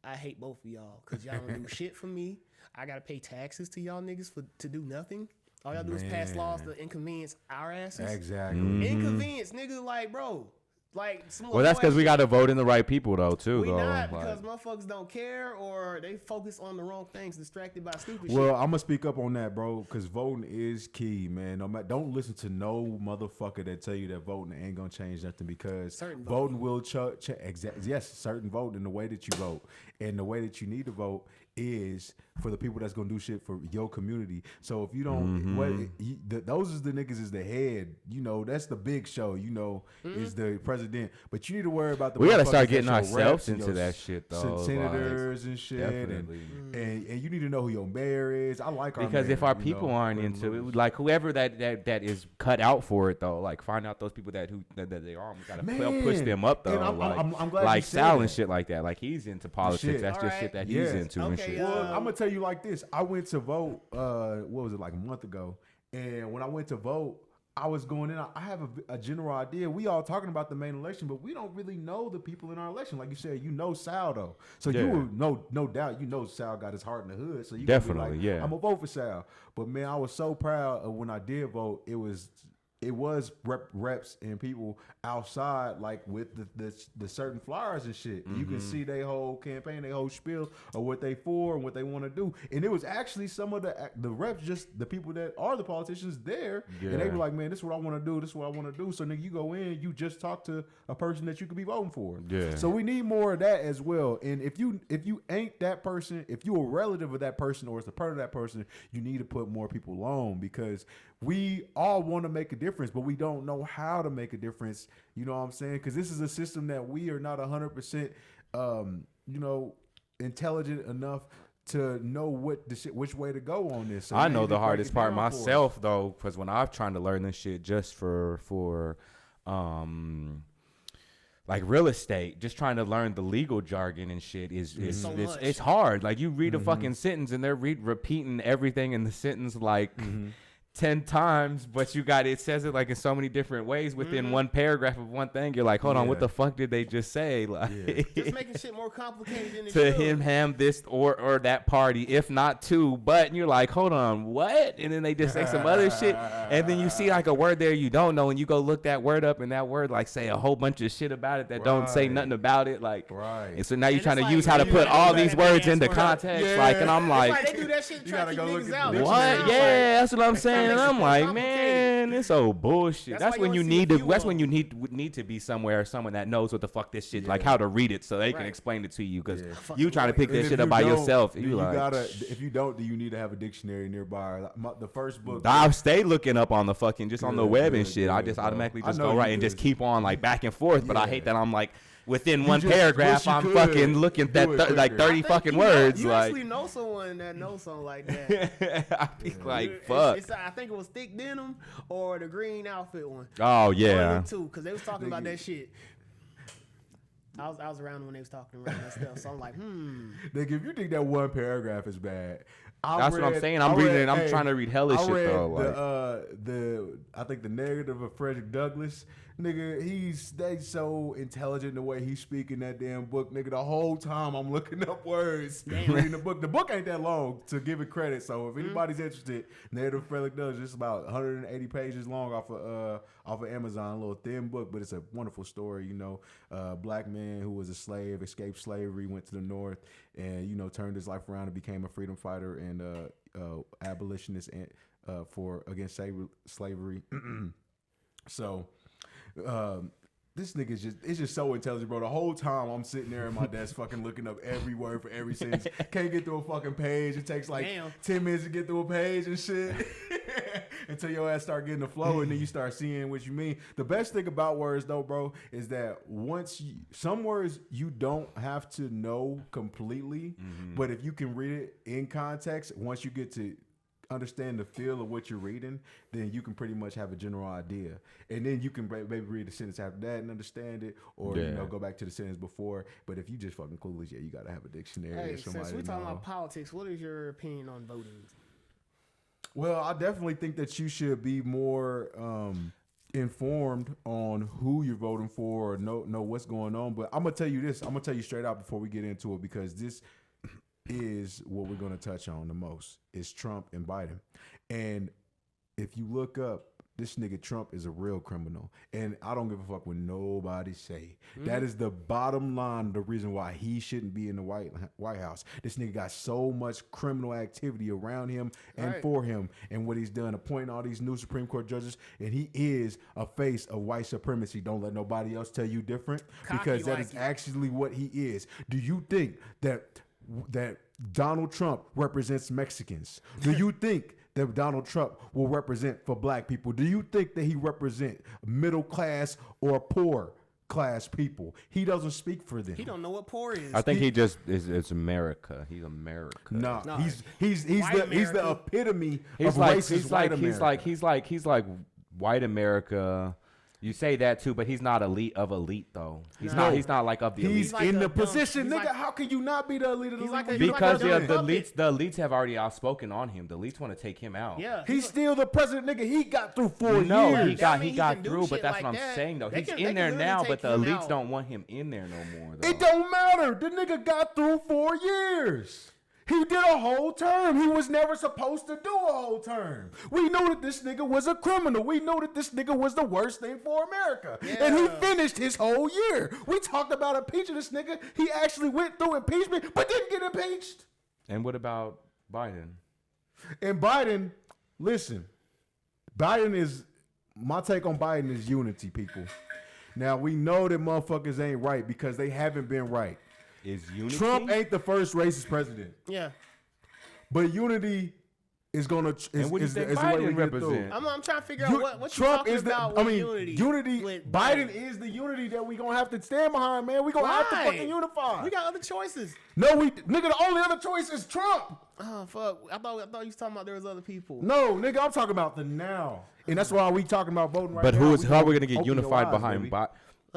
B: I hate both of y'all because y'all don't do shit for me. I gotta pay taxes to y'all niggas to do nothing. All y'all do is pass laws to inconvenience our asses.
A: Exactly.
B: Inconvenience, nigga. Like, bro. Like, some
C: Well, that's because we got to vote in the right people, though, too,
B: we
C: though.
B: not
C: Like,
B: because motherfuckers don't care or they focus on the wrong things, distracted by stupid shit.
A: Well, I'm gonna speak up on that, bro, because voting is key, man. No matter, don't listen to no motherfucker that tell you that voting ain't gonna change nothing because
B: Certain
A: voting will change. Yes, certain voting, the way that you vote and the way that you need to vote is for the people that's gonna do shit for your community. So if you don't, those is the niggas is the head. You know, that's the big show. You know, is the president. But you need to worry about the.
C: We gotta
A: motherfuckers
C: start
A: that's
C: getting
A: your
C: ourselves
A: reps and
C: into
A: your
C: that shit, though.
A: senators and shit,
C: Definitely.
A: and you need to know who your mayor is. I like our
C: Because
A: mayor,
C: if our
A: you
C: people
A: know,
C: aren't
A: win,
C: into
A: lose.
C: it, like whoever that is cut out for it, though, like find out those people that they are. We gotta push
A: Man.
C: them up, though.
A: And I'm glad
C: like
A: you said
C: Sal
A: that.
C: and shit like that. Like he's into politics.
A: Shit.
C: That's just
B: Alright.
C: shit that he's
A: Yes.
C: into and
B: Okay,
C: shit.
A: Well, I'm gonna tell you like this. I went to vote. What was it, like a month ago? And when I went to vote, I was going in. I have a general idea. We all talking about the main election, but we don't really know the people in our election. Like you said, you know Sal though, so
C: Yeah.
A: you will no doubt. You know Sal got his heart in the hood, so you
C: Definitely,
A: gonna be like,
C: yeah.
A: I'm gonna vote for Sal. But man, I was so proud of when I did vote. It was reps and people outside, like with the certain flyers and shit. You can see their whole campaign, their whole spiel of what they for and what they want to do. And it was actually some of the reps, just the people that are the politicians there, and they
C: Yeah.
A: were like, "Man, this is what I want to do. This is what I want to do." So nigga, you go in, you just talk to a person that you could be voting for.
C: Yeah.
A: So we need more of that as well. And if you ain't that person, if you a relative of that person or it's a part of that person, you need to put more people on because we all want to make a difference, but we don't know how to make a difference. You know what I'm saying? Because this is a system that we are not 100%, intelligent enough to know which way to go on this. So
C: I
A: we
C: know
A: need
C: the
A: to break
C: hardest
A: it
C: part
A: down for us.
C: myself though, because when I'm trying to learn this shit just for like real estate, just trying to learn the legal jargon and shit is
B: So much.
C: it's hard. Like you read a fucking sentence and they're repeating everything in the sentence like 10 times, but it says it like in so many different ways within one paragraph of one thing. You're like, hold on, what
A: Yeah.
C: the fuck did they just say? Like
B: Just making shit more complicated than it
C: to
B: should.
C: him, this or that party, if not two. But you're like, hold on, what? And then they just say some other shit, and then you see like a word there you don't know, and you go look that word up, and that word like say a whole bunch of shit about it that don't say
A: Right.
C: nothing about it, like.
A: Right.
C: And so now you're
B: And
C: trying to
B: it's
C: use
B: like,
C: how to
B: you
C: put
B: gotta
C: all
B: go
C: these
B: back and
C: words into
B: ask for that.
C: context,
A: Yeah.
C: like, and I'm
B: It's
C: like,
B: like they do that shit to
A: You
B: try to
A: gotta
B: keep
A: go look
B: niggas
A: at the
B: out.
A: dictionary.
C: what?
B: Like,
C: Yeah, that's what I'm saying. and
B: makes it
C: I'm
B: more
C: like,
B: complicated.
C: man, this old bullshit.
B: That's
C: That's
B: why
C: when
B: you
C: you
B: only see a
C: need to.
B: few
C: That's
B: of
C: when
B: them.
C: you need to be somewhere, someone that knows what the fuck this shit, like
A: Yeah.
C: how to read it, so they can
B: Right.
C: explain it to you. Because
A: Yeah.
C: you trying to pick
A: And
C: this
A: if
C: shit up
A: you
C: by
A: don't,
C: yourself,
A: then
C: you like.
A: gotta. If you don't, then you need to have a dictionary nearby. The first book.
C: I stay looking up on the fucking just on the
A: Good,
C: web and
A: good,
C: shit. I
A: good,
C: just
A: bro.
C: automatically
A: I
C: just
A: know
C: go
A: you
C: right and just
A: good.
C: keep on like back and forth. But I hate
A: Yeah.
C: that I'm like within
A: You
C: one
A: just
C: paragraph,
A: wish you
C: I'm
A: could
C: fucking looking at
A: do
C: that
A: it
C: like
A: quicker.
C: 30
B: I think
C: fucking
B: you know-
C: words.
B: You
C: Like
B: actually know someone that knows something like that.
C: I think like
B: It's-
C: fuck.
B: I think it was thick denim or the green outfit one.
C: Oh
B: One
C: yeah.
B: of them two, because they was talking about that shit. I was around when they was talking around that stuff, so I'm like,
A: Nigga, if you think that one paragraph is bad,
C: That's what I'm saying. I'm reading it. I'm trying to read hella
A: I
C: shit
A: read
C: though.
A: the I think the negative of Frederick Douglass. Nigga, they so intelligent the way he's speaking that damn book. Nigga, the whole time I'm looking up words, reading the book. The book ain't that long to give it credit. So if anybody's interested, Negative Frederick Douglass, it's about 180 pages long off of Amazon. A little thin book, but it's a wonderful story. You know, black man who was a slave, escaped slavery, went to the North, and turned his life around and became a freedom fighter and abolitionist and for against slavery. So. This nigga it's just so intelligent, bro. The whole time I'm sitting there at my desk fucking looking up every word for every sentence. Can't get through a fucking page. It takes like 10 minutes to get through a page and shit. Until your ass start getting the flow and then you start seeing what you mean. The best thing about words though, bro, is that some words you don't have to know completely, but if you can read it in context, once you get to understand the feel of what you're reading, then you can pretty much have a general idea, and then you can maybe read the sentence after that and understand it, or go back to the sentence before. But if you just fucking clueless, you gotta have a dictionary.
B: Hey,
A: or somebody
B: since we're
A: to
B: talking
A: know.
B: about politics, what is your opinion on voting?
A: Well, I definitely think that you should be more informed on who you're voting for, or know what's going on. But I'm gonna tell you this. I'm gonna tell you straight out before we get into it, because this is what we're going to touch on the most, is Trump and Biden. And if you look up, this nigga Trump is a real criminal, and I don't give a fuck what nobody say. That is the bottom line, the reason why he shouldn't be in the White House. This nigga got so much criminal activity around him and for him, and what he's done, appointing all these new Supreme Court judges, and he is a face of white supremacy. Don't let nobody else tell you different, because that is actually what he is. Do you think that Donald Trump represents Mexicans? Do you think that Donald Trump will represent for black people? Do you think that he represent middle class or poor class people? He doesn't speak for them.
B: He don't know what poor is.
C: I think he just is America. He's America.
A: No,
B: No.
A: he's the epitome of racist white America.
C: He's like white America. You say that too, but he's not elite though. He's not like of the elite.
A: He's
B: like
A: in
B: a
A: the
B: dumb-
A: position,
B: he's
A: nigga.
B: like-
A: How can you not be the elite of the
B: He's
A: elite?
B: like a-
A: when you
C: Because
B: like a
C: the
B: dumb
C: elites, the elites have already outspoken on him. The elites want to take him out.
B: Yeah,
A: He's still the president, nigga. He got through 4
C: No,
A: years.
C: he got
B: he
C: got
B: can do
C: through, but
B: shit
C: that's
B: like
C: what I'm
B: that.
C: saying though.
B: They
C: He's
B: can-
C: in
B: they
C: there
B: can
C: now,
B: literally
C: but the
B: take him
C: elites
B: out.
C: don't want him in there no more. Though.
A: It don't matter. The nigga got through 4 years. He did a whole term. He was never supposed to do a whole term. We knew that this nigga was a criminal. We knew that this nigga was the worst thing for America. And he finished his whole year. We talked about impeaching this nigga. He actually went through impeachment, but didn't get impeached.
C: And what about Biden?
A: And Biden, listen, my take on Biden is unity, people. Now, we know that motherfuckers ain't right because they haven't been right.
C: Is unity?
A: Trump ain't the first racist president.
B: Yeah.
A: But unity is gonna
C: And what do you
A: is
C: think
A: the way we
C: Biden
A: get through.
C: represent?
B: I'm trying to figure out what you
A: Trump
B: talking
A: is the
B: about with unity. With
A: Biden is the unity that we gonna have to stand behind, man. We gonna have to
B: Why?
A: fucking unify.
B: We got other choices.
A: No, nigga, the only other choice is Trump.
B: Oh fuck! I thought you was talking about there was other people.
A: No, nigga, I'm talking about the now, and that's why we talking about voting right
C: But
A: now.
C: how are we gonna get
A: open your
C: unified
A: eyes,
C: behind
A: baby.
C: Biden?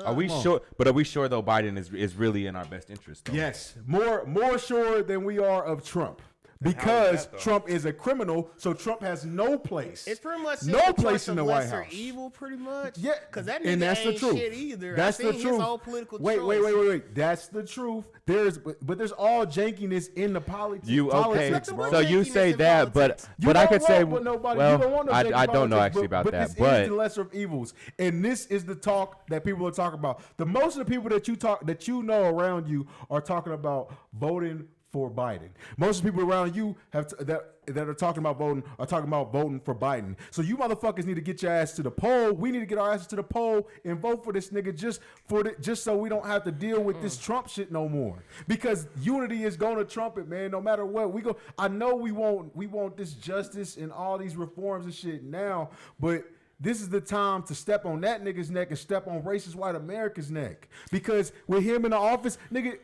C: Are we sure? But are we sure though Biden is really in our best interest? Though?
A: Yes, more sure than we are of Trump. Because
C: that, though?
A: Trump is a criminal, so Trump has no place.
B: It's pretty much
A: no
B: just a
A: place
B: choice
A: in the
B: of
A: White
B: lesser
A: House.
B: evil, pretty much.
A: Yeah,
B: because that nigga
A: and that's
B: ain't
A: the truth.
B: shit either.
A: That's
B: I
A: the
B: seen
A: truth.
B: His whole political
A: wait.
B: choice.
A: That's the truth. But there's all jankiness in the politics.
C: You okay?
A: politics, bro.
C: So you
B: Jankiness
C: say
B: in
C: that,
B: politics.
C: but I could say,
A: Nobody, you don't
C: well,
A: want no
C: I
A: janky
C: don't know
A: politics,
C: actually about
A: but
C: that,
A: this
C: but
A: is the lesser of evils, and this is the talk that people are talking about. The most of the people that you know around you are talking about voting for Biden. Most of the people around you that are talking about voting are talking about voting for Biden. So you motherfuckers need to get your ass to the poll. We need to get our asses to the poll and vote for this nigga just so we don't have to deal with this Trump shit no more. Because unity is going to trump it, man. No matter what we go, I know we want this justice and all these reforms and shit now, but this is the time to step on that nigga's neck and step on racist white America's neck. Because with him in the office, nigga,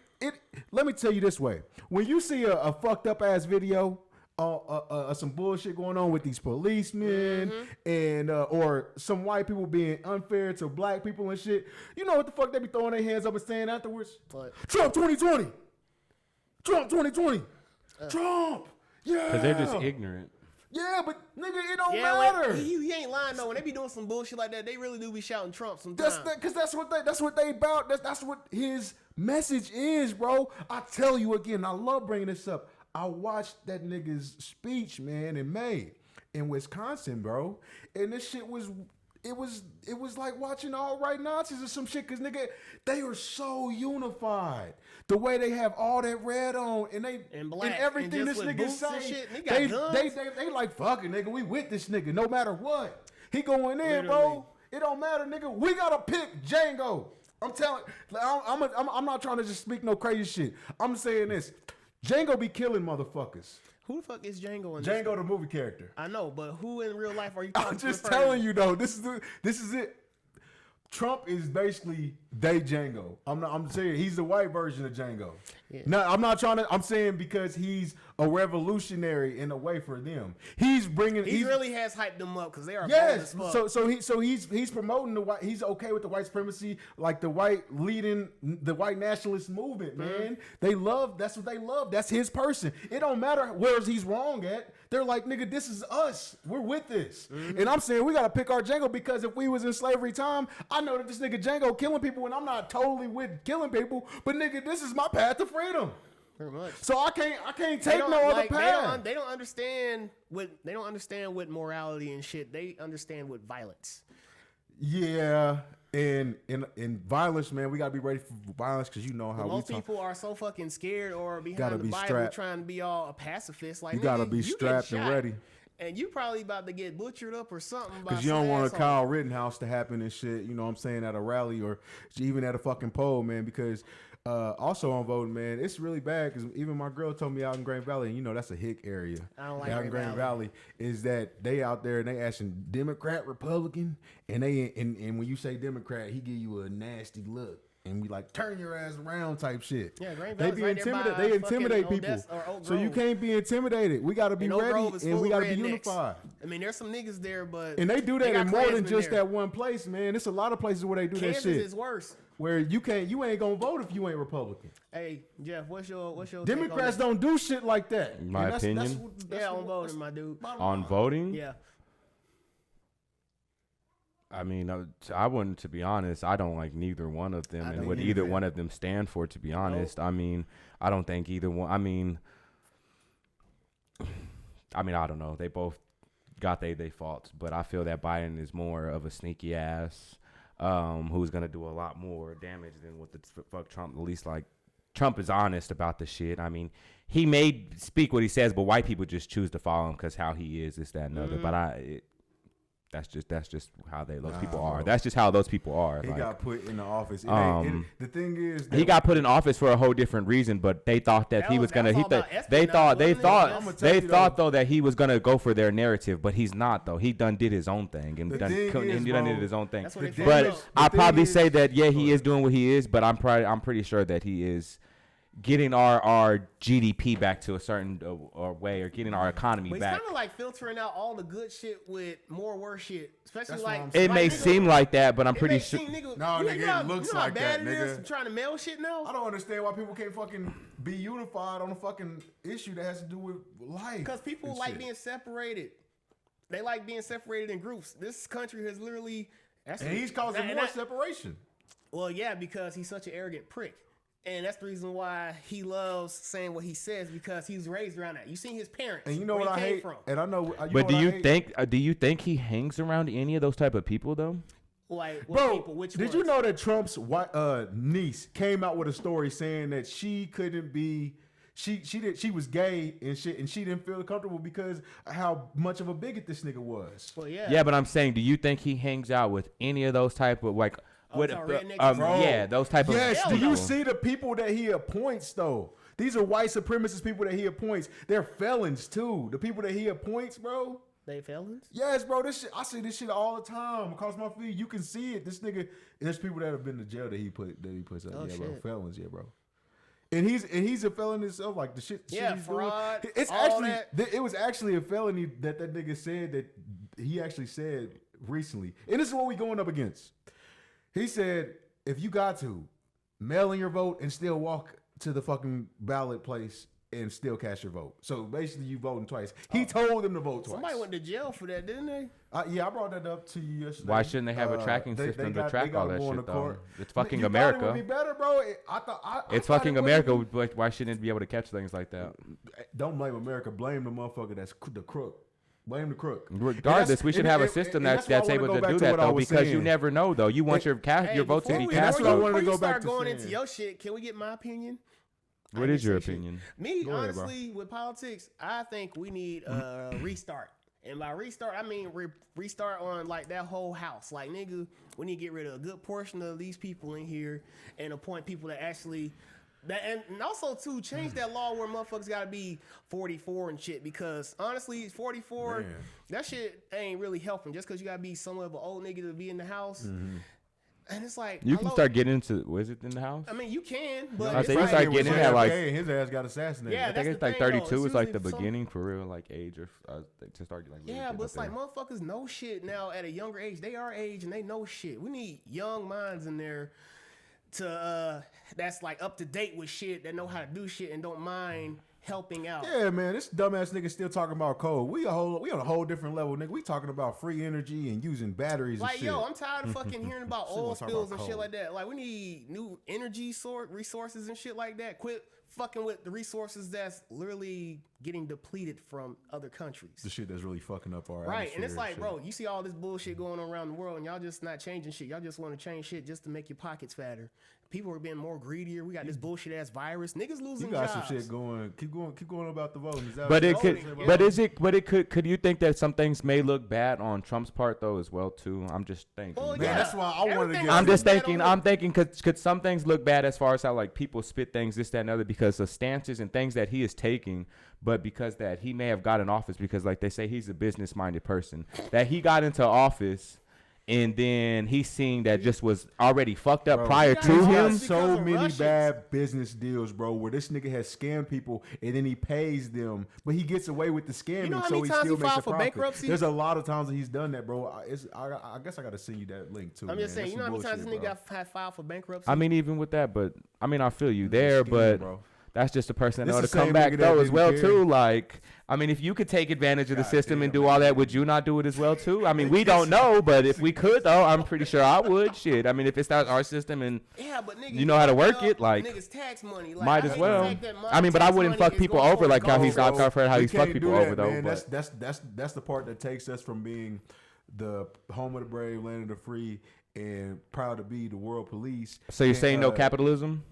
A: let me tell you this way. When you see a fucked up ass video, some bullshit going on with these policemen and or some white people being unfair to black people and shit, you know what the fuck they be throwing their hands up and saying afterwards? What? Trump 2020. Trump 2020. Trump. Yeah.
C: Because they're just ignorant.
A: Yeah, but nigga, it don't matter.
B: He ain't lying though. When they be doing some bullshit like that, they really do be shouting Trump sometimes.
A: Because that's what they about. That's what his message is, bro. I tell you again, I love bringing this up. I watched that nigga's speech, man, in May in Wisconsin, bro, and this shit was. It was like watching all right Nazis or some shit, cause nigga, they are so unified. The way they have all that red on and black, and everything and this nigga say, they like fuck it, nigga. We with this nigga no matter what. He going in, bro. It don't matter, nigga. We gotta pick Django. I'm telling. I'm not trying to just speak no crazy shit. I'm saying this. Django be killing motherfuckers.
B: Who the fuck is Django in
A: Django, the movie character.
B: I know, but who in real life are you talking
A: I'm just telling you, though. This is it. Trump is basically Django. I'm saying he's the white version of Django. Yeah. No, I'm not trying to. I'm saying because he's a revolutionary in a way for them. He really has hyped them up because they are bold as fuck. So he's promoting the white. He's okay with the white supremacy, like the white leading the white nationalist movement. Man, they love. That's what they love. That's his person. It don't matter where he's wrong at. They're like, nigga, this is us. We're with this. And I'm saying we gotta pick our Django because if we was in slavery time, I know that this nigga Django killing people, and I'm not totally with killing people, but nigga, this is my path to freedom.
B: Pretty much.
A: So I can't take no other path.
B: They don't understand what morality and shit. They understand what violence.
A: Yeah. And in violence, man, we gotta be ready for violence because you know how
B: most people are so fucking scared or behind the Bible trying to be all a pacifist. Like,
A: you gotta be strapped and ready.
B: And you probably about to get butchered up or something.
A: Because you don't want a Kyle Rittenhouse to happen and shit, you know what I'm saying, at a rally or even at a fucking poll, man, because also on voting, man, it's really bad because even my girl told me out in Grand Valley, and you know that's a hick area.
B: I don't like
A: out in Grand Valley is that they out there and they asking Democrat, Republican, and when you say Democrat, he give you a nasty look. And we like turn your ass around type shit.
B: Yeah, Grand
A: They be intimidated. They intimidate people. So you can't be intimidated. We got to be ready and we got to be unified.
B: I mean, there's some niggas there, but
A: and they do that in more than just that one place, man. It's a lot of places where they do that shit.
B: Kansas is worse.
A: Where you ain't gonna vote if you ain't Republican.
B: Hey Jeff, what's your
A: Democrats don't do shit like that.
C: In my opinion,
B: that's on voting, my dude.
C: On voting,
B: yeah.
C: I mean, I wouldn't, to be honest, I don't like neither one of them and what either one of them stand for, to be honest. Nope. I mean, I don't think either one, I mean, I don't know. They both got they faults, but I feel that Biden is more of a sneaky ass who's going to do a lot more damage than what the fuck Trump, at least like, Trump is honest about the shit. I mean, he may speak what he says, but white people just choose to follow him because how he is, this, that, and other. But that's just how those people are. That's just how those people are.
A: He got put in the office. The thing is,
C: he got put in office for a whole different reason. But they thought that he was gonna. They thought though that he was gonna go for their narrative, but he's not though. He did his own thing and did his own thing. But I probably say that he is doing what he is. But I'm pretty sure that he is getting our GDP back to a certain way, or getting our economy back.
B: It's kind of like filtering out all the good shit with more worse shit. Especially
C: it may seem like that, but I'm pretty sure.
A: Nigga, it looks like that, nigga.
B: Trying to mail shit now.
A: I don't understand why people can't fucking be unified on a fucking issue that has to do with life.
B: Because people like being separated. They like being separated in groups. This country has literally.
A: And he's causing more separation.
B: Well, yeah, because he's such an arrogant prick. And that's the reason why he loves saying what he says, because he's raised around that. You seen his parents,
A: and you know what I hate. And I know.
C: But do you think he hangs around any of those type of people though?
B: Like,
A: bro, did you know that Trump's niece came out with a story saying that she couldn't be she was gay and shit, and she didn't feel comfortable because of how much of a bigot this nigga was.
B: Well, yeah.
C: Yeah, but I'm saying, do you think he hangs out with any of those type of like what?
B: Bro,
C: yeah, those type of.
A: Yes. Do
C: people.
A: you see the people that he appoints though? These are white supremacist people that he appoints. They're felons too. The people that he appoints, bro.
B: They felons?
A: Yes, bro. This shit, I see this shit all the time across my feed. You can see it. This nigga, there's people that have been to jail that he puts up.
B: Oh,
A: yeah, bro.
B: shit.
A: Felons, yeah, bro. And he's a felon himself. Like the shit.
B: Yeah,
A: he's
B: fraud.
A: Doing. It's
B: all
A: actually
B: that.
A: it was actually a felony that nigga said that he actually said recently. And this is what we going up against. He said, if you got to mail in your vote and still walk to the fucking ballot place and still cast your vote. So basically, you voting twice. He told them to vote twice.
B: Somebody went to jail for that, didn't they?
A: Yeah, I brought that up to you yesterday.
C: Why shouldn't they have a tracking system to track all that shit though? It's fucking America.
A: It would be better, bro.
C: It's fucking America. But why shouldn't it be able to catch things like that?
A: Don't blame America. Blame the motherfucker that's the crook. Blame the crook.
C: Regardless, we should have a system that's able to do that though, because you never know though. You want your vote to be cast.
B: Before you start going into your shit, can we get my opinion?
C: What is your opinion?
B: Me, honestly, with politics, I think we need a restart. And by restart, I mean restart on like that whole house. Like, nigga, we need to get rid of a good portion of these people in here and appoint people that actually... And also, too, change that law where motherfuckers got to be 44 and shit. Because, honestly, 44, that shit ain't really helping. Just because you got to be somewhat of an old nigga to be in the house. Mm-hmm. And it's like...
C: You can start getting into... Was it in the house?
B: I mean, you can, but...
C: I think you start getting in at like...
A: His ass got assassinated.
B: Yeah,
C: I think it's like 32 is like the beginning for real, like age or to start like... Really
B: yeah, but it's like motherfuckers know shit now at a younger age. They are age and they know shit. We need young minds in there to that's like up to date with shit, that know how to do shit and don't mind helping out.
A: Yeah, man, this dumbass nigga still talking about coal. We on a whole different level, nigga. We talking about free energy and using batteries and shit.
B: Like, yo, I'm tired of fucking hearing about oil spills and shit like that. Like, we need new energy resources and shit like that. Quit fucking with the resources that's literally getting depleted from other countries.
A: The shit that's really fucking up our
B: right. And it's like,
A: shit.
B: bro, you see all this bullshit going on around the world and y'all just not changing shit. Y'all just want to change shit just to make your pockets fatter. People are being more greedier. We got this bullshit ass virus. Niggas losing jobs.
A: You got some shit going. Keep going about the voting.
C: Could you think that some things may look bad on Trump's part though as well too? I'm just thinking.
B: Well,
A: man, that's why I wanted to get.
C: I'm thinking could some things look bad as far as how like people spit things, this, that, and other, because of stances and things that he is taking, but because that he may have got in office because like they say he's a business minded person, that he got into office. And then he's seeing that just was already fucked up prior to him.
A: So many bad business deals, bro, where this nigga has scammed people and then he pays them, but he gets away with the scamming,
B: you know
A: so he still makes a profit.
B: Bankruptcy?
A: There's a lot of times that he's done that, bro. I guess I got to send you that link too.
B: I'm just saying, you know how many times this nigga got filed for bankruptcy?
C: I mean, even with that, but I mean, I feel you there, but.
A: Bro.
C: That's just a person that ought to come back though as well too. Like, I mean, if you could take advantage of the system and do all that, would you not do it as well too? I mean, we don't know, but if we could though, I'm pretty sure I would. Shit, I mean, if it's not our system and
B: but nigga,
C: you know how to work it, like
B: niggas tax money, like,
C: might as well. I mean, but I wouldn't fuck people over like how he's not covered how he's fucked people over though.
A: That's the part that takes us from being the home of the brave, land of the free, and proud to be the world police.
C: So you're saying no capitalism?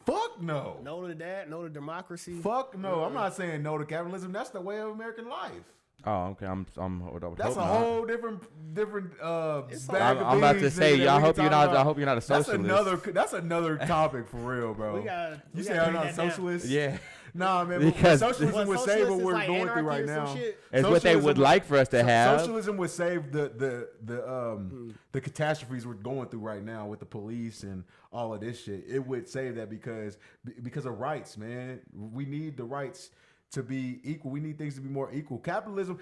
A: Fuck no.
B: No to that. No to democracy.
A: Fuck no. I'm not saying no to capitalism. That's the way of American life.
C: Oh, okay.
A: That's a whole different.
C: I'm about to say, I hope you're not a socialist.
A: That's another topic for real, bro. You say I'm not a socialist?
C: Yeah.
A: Nah, man.
C: Because
A: socialism would save what we're going through right now.
C: It's what they would like for us to have.
A: Socialism would save the catastrophes we're going through right now with the police and all of this shit. It would save that because of rights, man. We need the rights to be equal. We need things to be more equal. Capitalism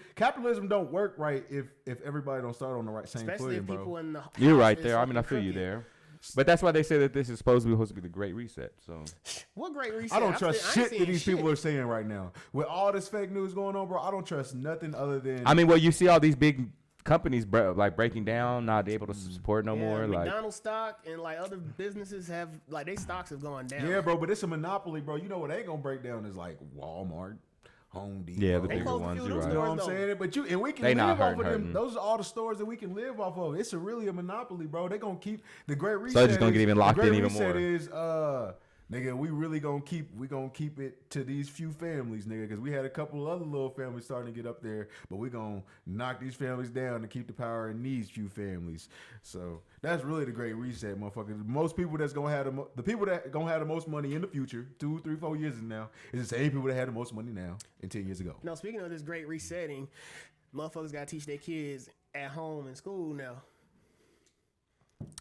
A: don't work right if everybody don't start on the same footing, bro.
B: People in the
C: You're right there. I mean, I feel you there. But that's why they say that this is supposed to be the Great Reset. So
B: what Great Reset?
A: I don't trust shit that these people are saying right now. With all this fake news going on, bro, I don't trust nothing other than.
C: I mean, well, you see all these big companies like breaking down, not able to support no more.
B: McDonald's stock and like other businesses have like their stocks have gone down.
A: Yeah, bro, but it's a monopoly, bro. You know what ain't gonna break down is like Walmart. Home Depot.
C: Yeah, the bigger ones. You're right.
A: You know what I'm saying? But we can live off of them. Those are all the stores that we can live off of. It's really a monopoly, bro. They're gonna keep the Great Reset.
C: So they're just gonna get even locked in even more.
A: The Great Reset is nigga, we gonna keep it to these few families, nigga, because we had a couple other little families starting to get up there, but we gonna knock these families down to keep the power in these few families. So that's really the great reset, motherfuckers. Most people that's gonna have the people that gonna have the most money in the future, 2, 3, 4 years from now, is the same people that had the most money now and 10 years ago.
B: No, speaking of this great resetting, motherfuckers gotta teach their kids at home and school now.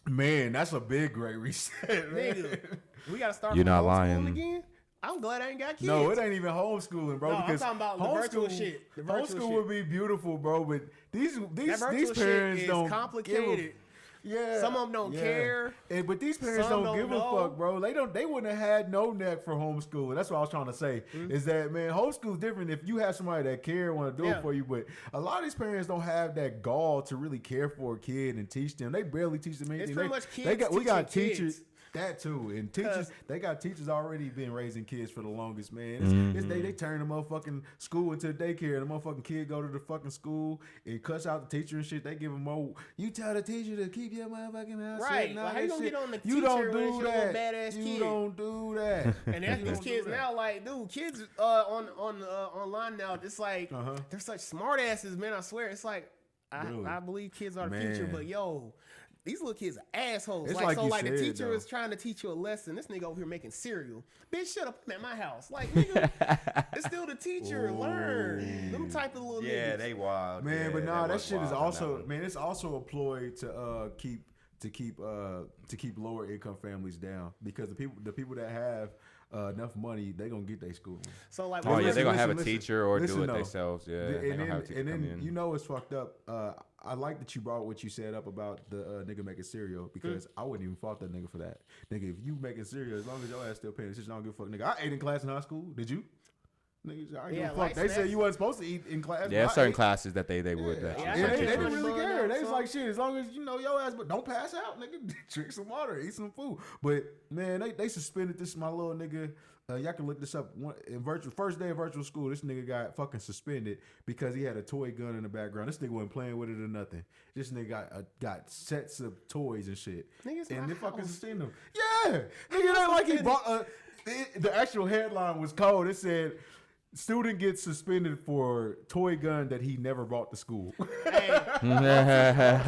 A: Man, that's a big great reset, man.
B: Nigga, we gotta start
C: You're
B: from
C: not
B: homeschooling
C: lying.
B: again. I'm glad I ain't got kids.
A: No, it ain't even homeschooling, bro.
B: No, I'm
A: because
B: talking about the virtual shit. The virtual
A: homeschool
B: shit.
A: would be beautiful, bro. But these
B: virtual
A: parents
B: shit is
A: don't
B: complicated.
A: Yeah,
B: Some of them don't care.
A: But these parents
B: Some
A: don't
B: don't
A: give a
B: know.
A: fuck, bro. They wouldn't have had no neck for homeschooling. That's what I was trying to say. Is that, man, homeschool's different if you have somebody that care and want to do it for you. But a lot of these parents don't have that gall to really care for a kid and teach them. They barely teach them anything.
B: It's pretty much kids
A: we got
B: teaching
A: teachers.
B: kids.
A: That too, and teachers, they got teachers already been raising kids for the longest, man. They turn the motherfucking school into daycare, and the motherfucking kid go to the fucking school and cuss out the teacher and shit. They give them more. You tell the teacher to keep your motherfucking mouth shut.
B: Right.
A: and all
B: Like, how
A: that
B: you gonna
A: shit.
B: get on the
A: You
B: teacher
A: don't
B: when it's
A: do
B: your little
A: that.
B: badass
A: You
B: kid?
A: don't do that.
B: And that's
A: You
B: these
A: don't
B: kids
A: do that.
B: now, like, dude, kids online now, it's like they're such smart asses, man. I swear, it's like
A: Really?
B: I believe kids are the future,
A: Man.
B: but yo, these little kids are assholes.
A: It's
B: Like,
A: like you
B: the
A: said,
B: teacher
A: though.
B: is trying to teach you a lesson. This nigga over here making cereal. Bitch, shut up. I'm at my house. Like, nigga, it's still the teacher. Learn. Them type of little
C: Yeah,
B: niggas.
C: they wild.
A: Man,
C: Yeah,
A: but nah,
C: they
A: that
C: was
A: shit is
C: wild on that
A: also,
C: one.
A: man, it's also a ploy to keep lower income families down, because the people that have enough money, they gonna get their schooling.
B: So like,
C: Oh yeah,
A: Listen,
C: they're gonna have a
A: listen,
C: teacher or
A: listen,
C: do it
A: though.
C: themselves. Yeah, they gonna have a teacher
A: and
C: come
A: then
C: in.
A: you know it's fucked up. I like that you brought what you said up about the nigga making cereal, because I wouldn't even fault that nigga for that. Nigga, if you making cereal, as long as your ass still paying attention, I don't give a fuck. Nigga, I ate in class in high school. Did you? Niggas, I ain't give a fuck.
B: light
A: They said
B: snacks.
A: you wasn't supposed to eat in class.
C: Yeah,
A: but I
C: certain
A: ate.
C: classes that they would.
A: Yeah,
B: Yeah, I
A: they
B: heard
A: didn't
B: you
A: really
B: bun
A: care.
B: out,
A: They was
B: so-
A: like, shit, as long as you know your ass, but don't pass out, nigga. Drink some water, eat some food. But man, they suspended this, my little nigga. Y'all can look this up. First day of virtual school, this nigga got fucking suspended because he had a toy gun in the background. This nigga wasn't playing with it or nothing. This nigga got sets of toys and shit,
B: Niggas
A: and
B: my
A: they fucking
B: house.
A: suspended him. Yeah, nigga, that like he bought. The actual headline was cold. It said, "Student gets suspended for toy gun that he never brought to school."
B: Hey, that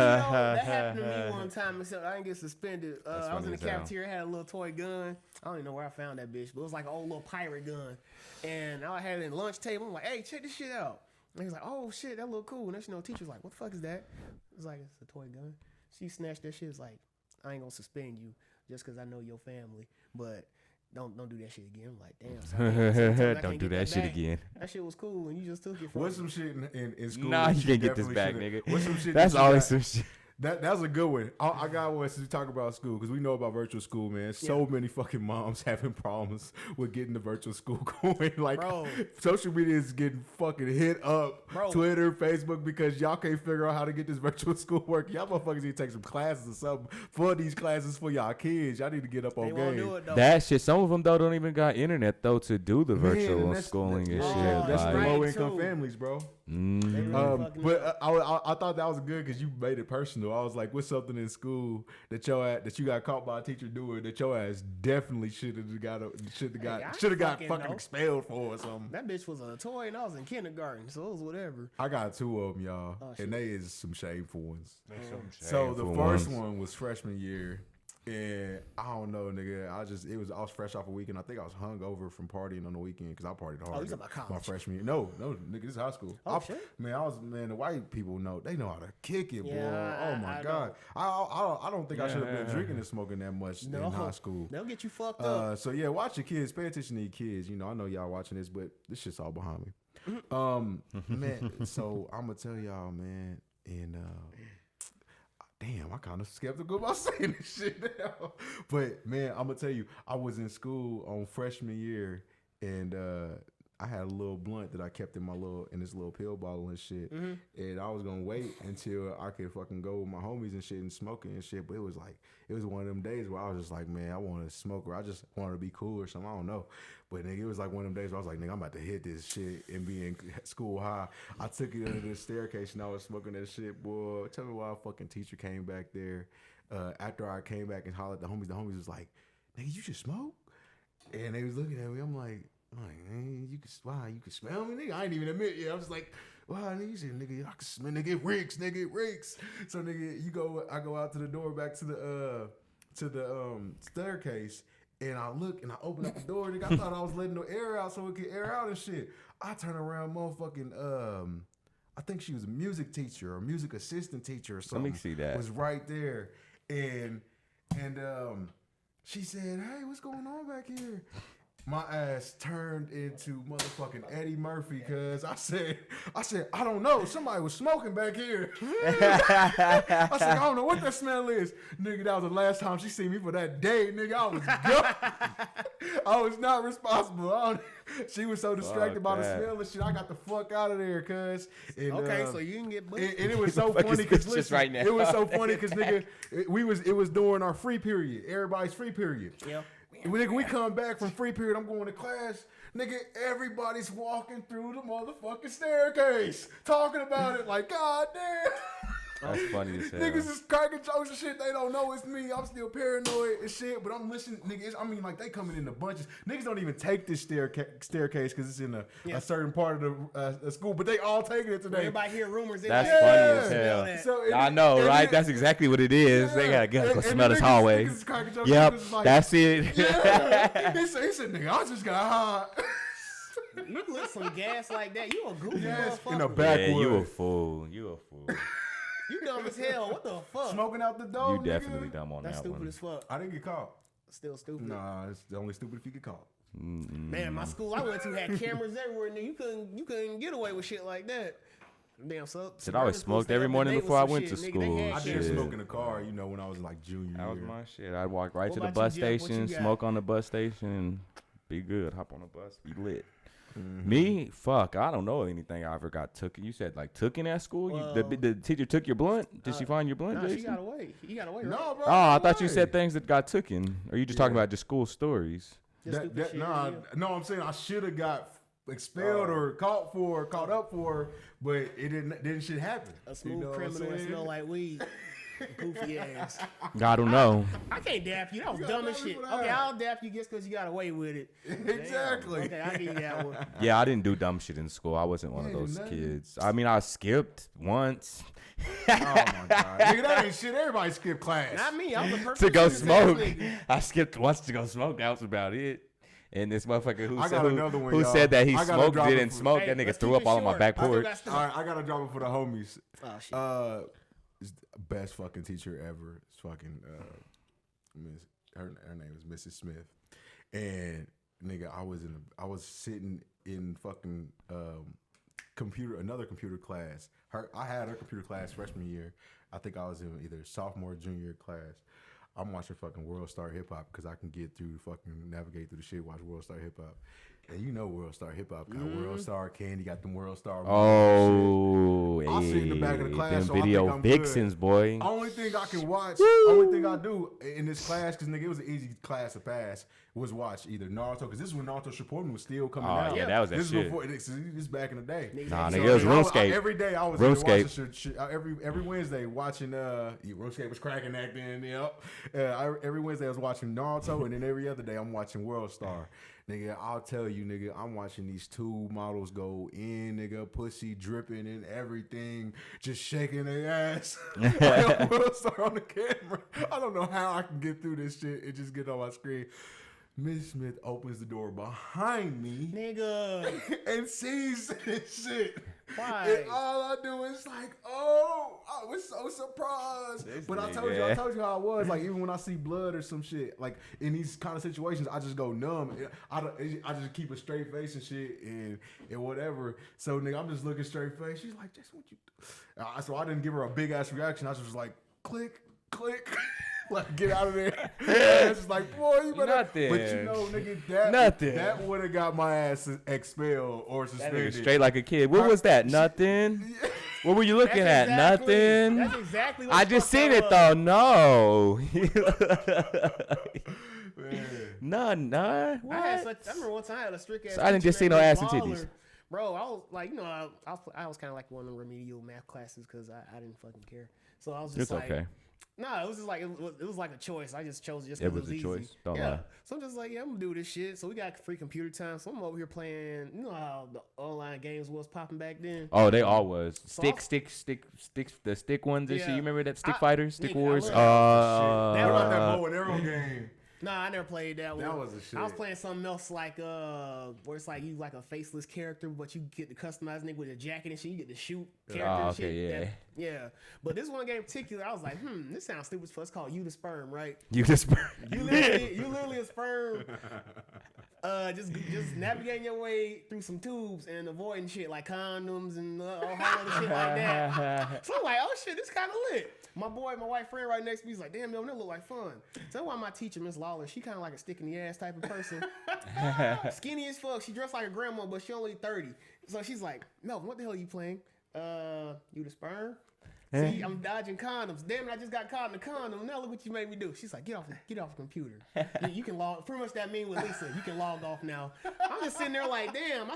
B: happened to me one time, except I didn't get suspended. I was in the
C: funny as hell.
B: cafeteria, had a little toy gun. I don't even know where I found that bitch, but it was like an old little pirate gun. And I had it in the lunch table. I'm like, hey, check this shit out. And he's like, oh shit, that look cool. And then, teacher's like, what the fuck is that? I was like, it's a toy gun. She snatched that shit. It's like, I ain't gonna suspend you just because I know your family, but don't do that shit again. I'm like, damn. Sometimes I
C: Don't
B: can't
C: do
B: get
C: that shit
B: back.
C: again.
B: That shit was cool, and you just took it from
A: What's
B: me.
A: some shit in school?
C: Nah,
A: that
C: you can't get this
A: definitely
C: back,
A: should've-
C: nigga.
A: What's some shit?
C: That's
A: that you
C: always
A: got-
C: some shit.
A: That's a good one. I got one since we talk about school, because we know about virtual school, man. So many fucking moms having problems with getting the virtual school going. Like,
B: Bro.
A: social media is getting fucking hit up.
B: Bro.
A: Twitter, Facebook, because y'all can't figure out how to get this virtual school work. Y'all motherfuckers need to take some classes or something for these classes for y'all kids. Y'all need to get up on
B: They won't
A: game.
B: do it though.
C: That shit. Some of them though don't even got internet though to do the
A: Man,
C: virtual
A: that's-
C: schooling and
A: that's-
C: shit.
A: That's
C: like,
A: for
B: right,
A: low income
B: too.
A: families, bro.
B: They really fucking
A: But I thought that was good because you made it personal. I was like, what's something in school that you got caught by a teacher doing that your ass definitely should have got
B: I
A: fucking
B: fucking know.
A: expelled for or something.
B: That bitch was a toy and I was in kindergarten, so it was whatever.
A: I got two of them, y'all,
B: Oh, shit.
A: and they is some shameful ones. So the first one was freshman year. And I don't know, nigga. I was fresh off a weekend. I think I was hungover from partying on the weekend because I partied hard.
B: you talking about college?
A: My freshman year. No, nigga, this is high school.
B: Oh, shit.
A: Man, the white people know. They know how to kick it, boy.
B: Yeah,
A: Oh my
B: I
A: God. I don't think I should have been drinking and smoking that much in high school.
B: They'll get you fucked up.
A: So yeah, watch your kids. Pay attention to your kids. You know, I know y'all watching this, but this shit's all behind me. Man. So I'm gonna tell y'all, man, and damn, I kind of skeptical about saying this shit now. But man, I'm gonna tell you, I was in school on freshman year, and I had a little blunt that I kept in this little pill bottle and shit. And I was gonna wait until I could fucking go with my homies and shit and smoking and shit. But it was one of them days where I was just like, man, I want to smoke, or I just wanted to be cool or something. I don't know. But nigga, it was like one of them days where I was like, nigga, I'm about to hit this shit and be in school high. I took it under the staircase and I was smoking that shit, boy. Tell me why a fucking teacher came back there after I came back and hollered at the homies. The homies was like, nigga, you just smoke? And they was looking at me. I'm like, man, you can smell me, nigga. I ain't even admit it. I was like, wow, nigga, you said, nigga, I can smell, nigga, it reeks, nigga, it reeks. So, nigga, I go out to the door, back to the staircase, and I look and I open up the door, nigga. I thought I was letting the air out so it could air out and shit. I turn around, motherfucking, I think she was a music teacher or music assistant teacher or something.
C: Let me see that.
A: Was right there, and she said, "Hey, what's going on back here?" My ass turned into motherfucking Eddie Murphy, cause I said, I don't know. Somebody was smoking back here. I said, I don't know what that smell is. Nigga, that was the last time she seen me for that day. Nigga, I was gone. I was not responsible. She was so distracted by the smell and shit. I got the fuck out of there, cuz.
B: Okay, so you didn't get booked.
A: And it was so funny because listen,
C: right now.
A: it was so funny because nigga, it was during our free period, everybody's free period.
B: Yeah.
A: Nigga, we come back from free period. I'm going to class. Nigga, everybody's walking through the motherfucking staircase, talking about it like, God damn.
C: That's funny as hell.
A: Niggas is cracking jokes and shit. They don't know it's me. I'm still paranoid and shit, but I'm listening. Niggas, I mean, like, they coming in bunches. Niggas don't even take this staircase because it's in a certain part of the school, but they all taking it today.
B: Everybody hear rumors.
C: That's funny as hell.
A: So
C: I know, right? That's exactly what it is.
A: Yeah.
C: They gotta go
A: And
C: smell this
A: niggas-
C: hallway.
A: niggas is cracking jokes.
C: Yep,
A: Niggas is like,
C: that's it.
A: Yeah. He said, nigga, I just got hot.
B: You lit some gas like that. You a goofy
A: Yes,
B: motherfucker.
A: in a
C: Yeah,
A: backwood.
C: you a fool. You a fool.
B: You dumb as hell. What the fuck?
A: Smoking out the door.
C: You definitely dumb on
B: That's
C: that
B: stupid
C: one.
B: as fuck.
A: I didn't get caught.
B: Still stupid.
A: Nah, it's only stupid if you get caught.
B: Man, my school I went to had cameras everywhere, and you couldn't get away with shit like that. Damn, so
C: Shit, I always smoked every morning before I went to school.
A: I did
C: Shit.
A: smoke in the car, you know, when I was like junior
C: That was
A: year.
C: my shit. I'd walk right
B: What
C: to the
B: about
C: bus
B: you, Jeff? What
C: station,
B: you got?
C: smoke on the bus station, and be good. Hop on the bus, be lit.
A: Mm-hmm.
C: Me, fuck, I don't know anything I ever got taken. You said like taken at school.
B: Well,
C: The teacher took your blunt. Did she find your blunt,
B: Nah, she
C: Jason?
B: got away. He got away. Right?
A: No, bro.
C: Oh, I
A: no
C: thought you
A: way.
C: said things that got taken. Or you just talking about just school stories?
B: Just stupid shit,
A: Nah,
B: yeah.
A: no, I'm saying I should have got expelled or caught up for, but it didn't shit happen.
B: A smooth
A: You know what I'm
B: criminal that
A: saying?
B: smell like weed. Goofy ass.
C: I don't know.
B: I can't dap you. That was
A: You
B: dumb
A: gotta
B: as
A: dap me
B: shit.
A: for that.
B: Okay, I'll dap you just because you got away with it.
A: Exactly.
B: Okay, I'll give you that one.
C: Yeah, I didn't do dumb shit in school. I wasn't one of
A: Yeah,
C: those
A: nothing.
C: kids. I mean, I skipped once
A: Oh my god, nigga, that ain't shit. Everybody skip class.
B: Not me. I was a perfect
C: to go
B: student,
C: smoke.
B: nigga.
C: I skipped once to go smoke. That was about it. And this motherfucker
A: I got another one,
C: who
A: y'all.
C: said that he
A: I gotta
C: smoked
A: drop it
C: didn't
A: for-
C: smoke,
B: Hey,
C: that nigga
B: let's
C: threw
B: keep
C: up
B: it
C: all on my
B: short.
C: back
B: I still
C: porch.
B: got stuff.
A: All right, I gotta drop it for the homies.
B: Oh, shit.
A: It's the best fucking teacher ever. It's fucking her name is Mrs. Smith, and nigga, I was sitting in fucking another computer class. I had her computer class freshman year. I think I was in either sophomore or junior year class. I'm watching fucking World Star Hip Hop because I can get through navigate through the shit, watch World Star Hip Hop. And you know World Star Hip Hop got World Star Candy, got them World Star.
C: Oh,
A: I sit in the back of the class,
C: them
A: so I think
C: video
A: I'm good.
C: vixens, boy.
A: Only thing I can watch, only thing I do in this class, because nigga, it was an easy class to pass, was watch either Naruto, because this is when Naruto Shippuden was still coming
C: Oh,
A: out.
C: yeah, that was that
A: this
C: shit.
A: Is before, this back in the day.
C: Nah,
B: So,
C: nigga, it was
A: nigga,
C: RuneScape.
A: every day I was
C: RuneScape.
A: watching every Wednesday watching RuneScape was cracking that then. Yep. Every Wednesday I was watching Naruto, and then every other day I'm watching World Star. Nigga, I'll tell you, nigga, I'm watching these two models go in, nigga, pussy dripping and everything, just shaking their ass. Like, World Star on the camera. I don't know how I can get through this shit and just get on my screen. Miss Smith opens the door behind me
B: Nigga.
A: and sees this shit.
B: Why?
A: And all I do is like, oh, I was so surprised.
C: This
A: But I
C: nigga.
A: told you how I was. Like, even when I see blood or some shit, like in these kind of situations, I just go numb. I just keep a straight face and shit and whatever. So nigga, I'm just looking straight face. She's like, Jason, what you do? So I didn't give her a big ass reaction. I was just like, click, click. Like, get out of there. It's just like, boy, you better.
C: Nothing.
A: But you know, nigga, that would have got my ass expelled or
C: That
A: suspended.
C: nigga straight like a kid. What was that? Nothing? What were you looking at? Nothing?
B: That's exactly what
C: I
B: the
C: just
B: fuck
C: seen
B: that
C: it though. No.
A: Man.
C: None.
B: I had such. I remember one time I had a strict ass.
C: So I didn't
B: teacher
C: just see
B: that
C: no
B: was
C: ass and
B: baller,
C: titties.
B: Bro, I was like, you know, I was kind of like one of the remedial math classes because I didn't fucking care. So I was just
C: It's
B: like,
C: okay.
B: nah, it was just like it was like a choice. I just chose just
C: It
B: because
C: was a
B: easy.
C: choice. Don't
B: yeah.
C: lie.
B: So I'm just like, yeah, I'm gonna do this shit. So we got free computer time. So I'm over here playing. You know how the online games was popping back then.
C: Oh, they all was
B: So
C: stick, the stick ones and shit.
B: Yeah.
C: You remember that stick
B: I-
C: fighters, stick
B: nigga, I
C: wars?
B: love
A: What about that
C: Uh,
A: bow and arrow game?
B: Nah, I never played that one.
A: That was a shit.
B: I was playing something else like where it's like you like a faceless character, but you get to customize nigga with a jacket and shit. You get to shoot character and
C: okay,
B: shit.
C: yeah.
B: Yeah. But this one game in particular, I was like, this sounds stupid as fuck. It's called You the Sperm, right?
C: you just
B: You literally a sperm. Just navigating your way through some tubes and avoiding shit like condoms and all other shit like that. So I'm like, oh shit, this kind of lit. My white friend right next to me, he's like, damn, yo, that look like fun. So that's why my teacher, Miss Lawler, she kind of like a stick in the ass type of person. Skinny as fuck. She dressed like a grandma, but she only 30. So she's like, Melvin, what the hell are you playing? You the sperm? See, I'm dodging condoms. Damn it, I just got caught in the condom. Now look what you made me do. She's like, get off the computer. You can log. Pretty much that mean with Lisa. You can log off now. I'm just sitting there like, damn,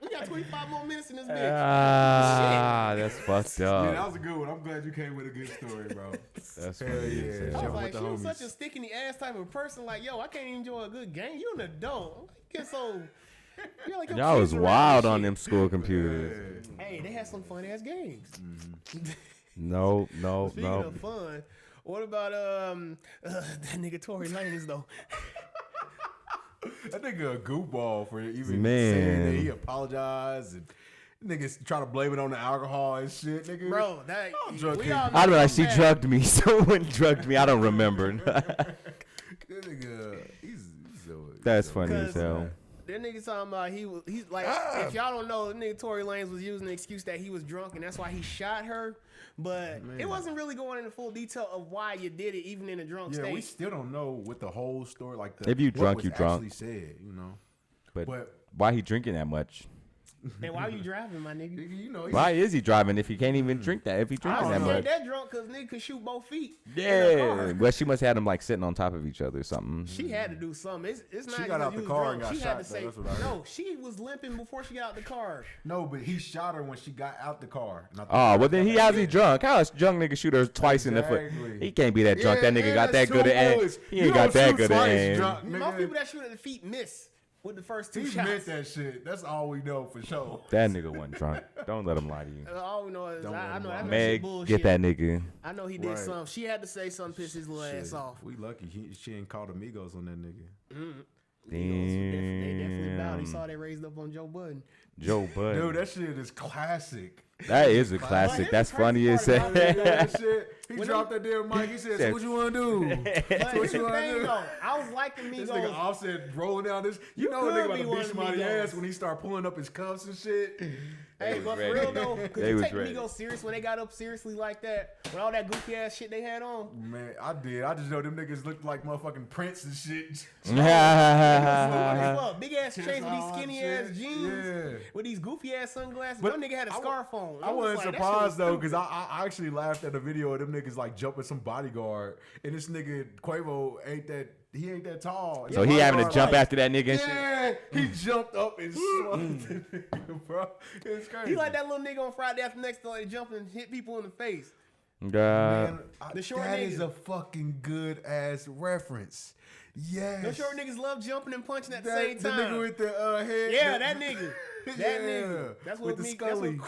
B: we got 25 more minutes in this bitch.
C: That's fucked
A: Yeah,
C: up.
A: that was a good one. I'm glad you came with a good story, bro.
C: That's
A: Hell
C: funny.
A: yeah.
C: as hell.
B: I was
A: Jumping
B: like,
A: with the
B: she was
A: homies.
B: such a stick in the ass type of person. Like, yo, I can't even enjoy a good game. You an adult. I'm like, get so. You're like, your
C: Y'all
B: kids
C: was
B: around
C: wild
B: and
C: on
B: shit.
C: them school computers.
B: Hey, they had some fun ass games.
C: No.
B: Speaking of fun, what about that nigga Tory Lanez though?
A: That nigga a goofball for even
C: Man.
A: saying that he apologized and niggas try to blame it on the alcohol and shit, nigga.
B: Bro, that
A: drug
B: we
A: king.
B: all know
C: I'd be like, she
B: that.
C: drugged me. Someone drugged me. I don't remember.
A: That nigga, he's
C: That's funny as
B: 'Cause,
C: hell.
B: That nigga talking about he's like, if y'all don't know, the nigga Tory Lanez was using the excuse that he was drunk and that's why he shot her. But it wasn't really going into full detail of why you did it, even in a drunk
A: Yeah,
B: state.
A: we still don't know what the whole story like.
C: If you
A: what
C: drunk,
A: was
C: you drunk.
A: Actually said, you know.
C: But why he drinking that much?
B: And why are you driving, my nigga?
A: Nigga, you know,
C: Why is he driving if he can't even drink that? If he
B: I
C: drinking
B: was
C: that
B: ain't
C: much?
B: that drunk because nigga could shoot both feet. in a
C: Yeah.
B: car.
C: Well, she must have had him like sitting on top of each other or something.
B: She had to do something. It's not
A: She got
B: because
A: out
B: you
A: the
B: was
A: car
B: drunk.
A: and got
B: She
A: shot,
B: had to
A: though.
B: say
A: That's what I heard.
B: no. She was limping before she got out the car.
A: No, but he shot her when she got out the car. Not the
C: Oh,
A: car.
C: well then how's he drunk? How is drunk nigga shoot her twice in the foot?
A: Exactly.
C: He can't be that drunk.
A: Yeah,
C: that nigga
A: man,
C: got that
A: that's
C: good
A: two
C: at aim.
A: bullets.
C: He
A: You
C: ain't got
A: don't
C: that
A: shoot
C: good at
A: twice
C: aim.
A: drunk,
B: Most
A: nigga.
B: people that shoot at the feet miss with the first two
A: He
B: shots.
A: meant that shit. That's all we know for sure.
C: That nigga wasn't drunk. Don't let him lie to you.
B: All we know is
A: Don't
B: I
A: let
B: know
A: him
B: that
A: lie.
B: shit
C: Meg,
B: bullshit.
C: get that nigga.
B: I know he did
A: Right.
B: something. She had to say something piss his little ass
A: Shit,
B: off.
A: We lucky she ain't called amigos on that nigga.
B: They definitely bowed. He saw they raised up on Joe Budden.
C: Joe Budden.
A: Dude, that shit is classic.
C: That is a classic.
B: here's
C: That's
B: the crazy
C: funny as
B: part
C: hell.
B: about it.
A: that shit. He
B: When
A: dropped that damn mic. He said,
C: Said-
A: so what you want to do?
B: But
A: what
B: here's
A: you
B: the
A: wanna
B: thing,
A: do?
B: though. I was liking
A: This nigga
B: Migos.
A: Offset rolling down this. You
B: You
A: know a
B: could
A: nigga about
B: be
A: to
B: one
A: beat
B: of
A: somebody's
B: Migos.
A: ass when he start pulling up his cuffs and shit.
B: Hey,
C: was
B: but for
C: ready.
B: real though, could
C: They
B: you
C: was
B: take
C: ready.
B: Migos serious when they got up seriously like that? With all that goofy ass shit they had on?
A: Man, I did. I just know them niggas looked like motherfucking Prince and shit.
B: Big ass chains with these skinny ass jeans.
A: Yeah.
B: With these goofy ass sunglasses.
A: But
B: Them nigga had a
A: I wa-
B: scarf on.
A: I
B: was
A: wasn't
B: like, that shit
A: surprised
B: was
A: though,
B: stupid.
A: because I actually laughed at a video of them niggas like jumping some bodyguard, and this nigga Quavo ain't that tall.
C: So he having to
A: Bodyguard,
C: jump
A: like,
C: after that nigga and shit.
A: Yeah, he jumped up and swung the nigga, bro. It's crazy.
B: He like that little nigga on Friday after next to like jump and hit people in the face.
A: Man,
B: The short
A: that is
B: nigga.
A: a fucking good ass reference. Yes.
B: Them short niggas love jumping and punching at the
A: That-
B: same
A: the
B: time.
A: nigga with the head.
B: Yeah, that nigga. That
A: Yeah,
B: nigga. That's what
A: with the
B: me.
A: Scully.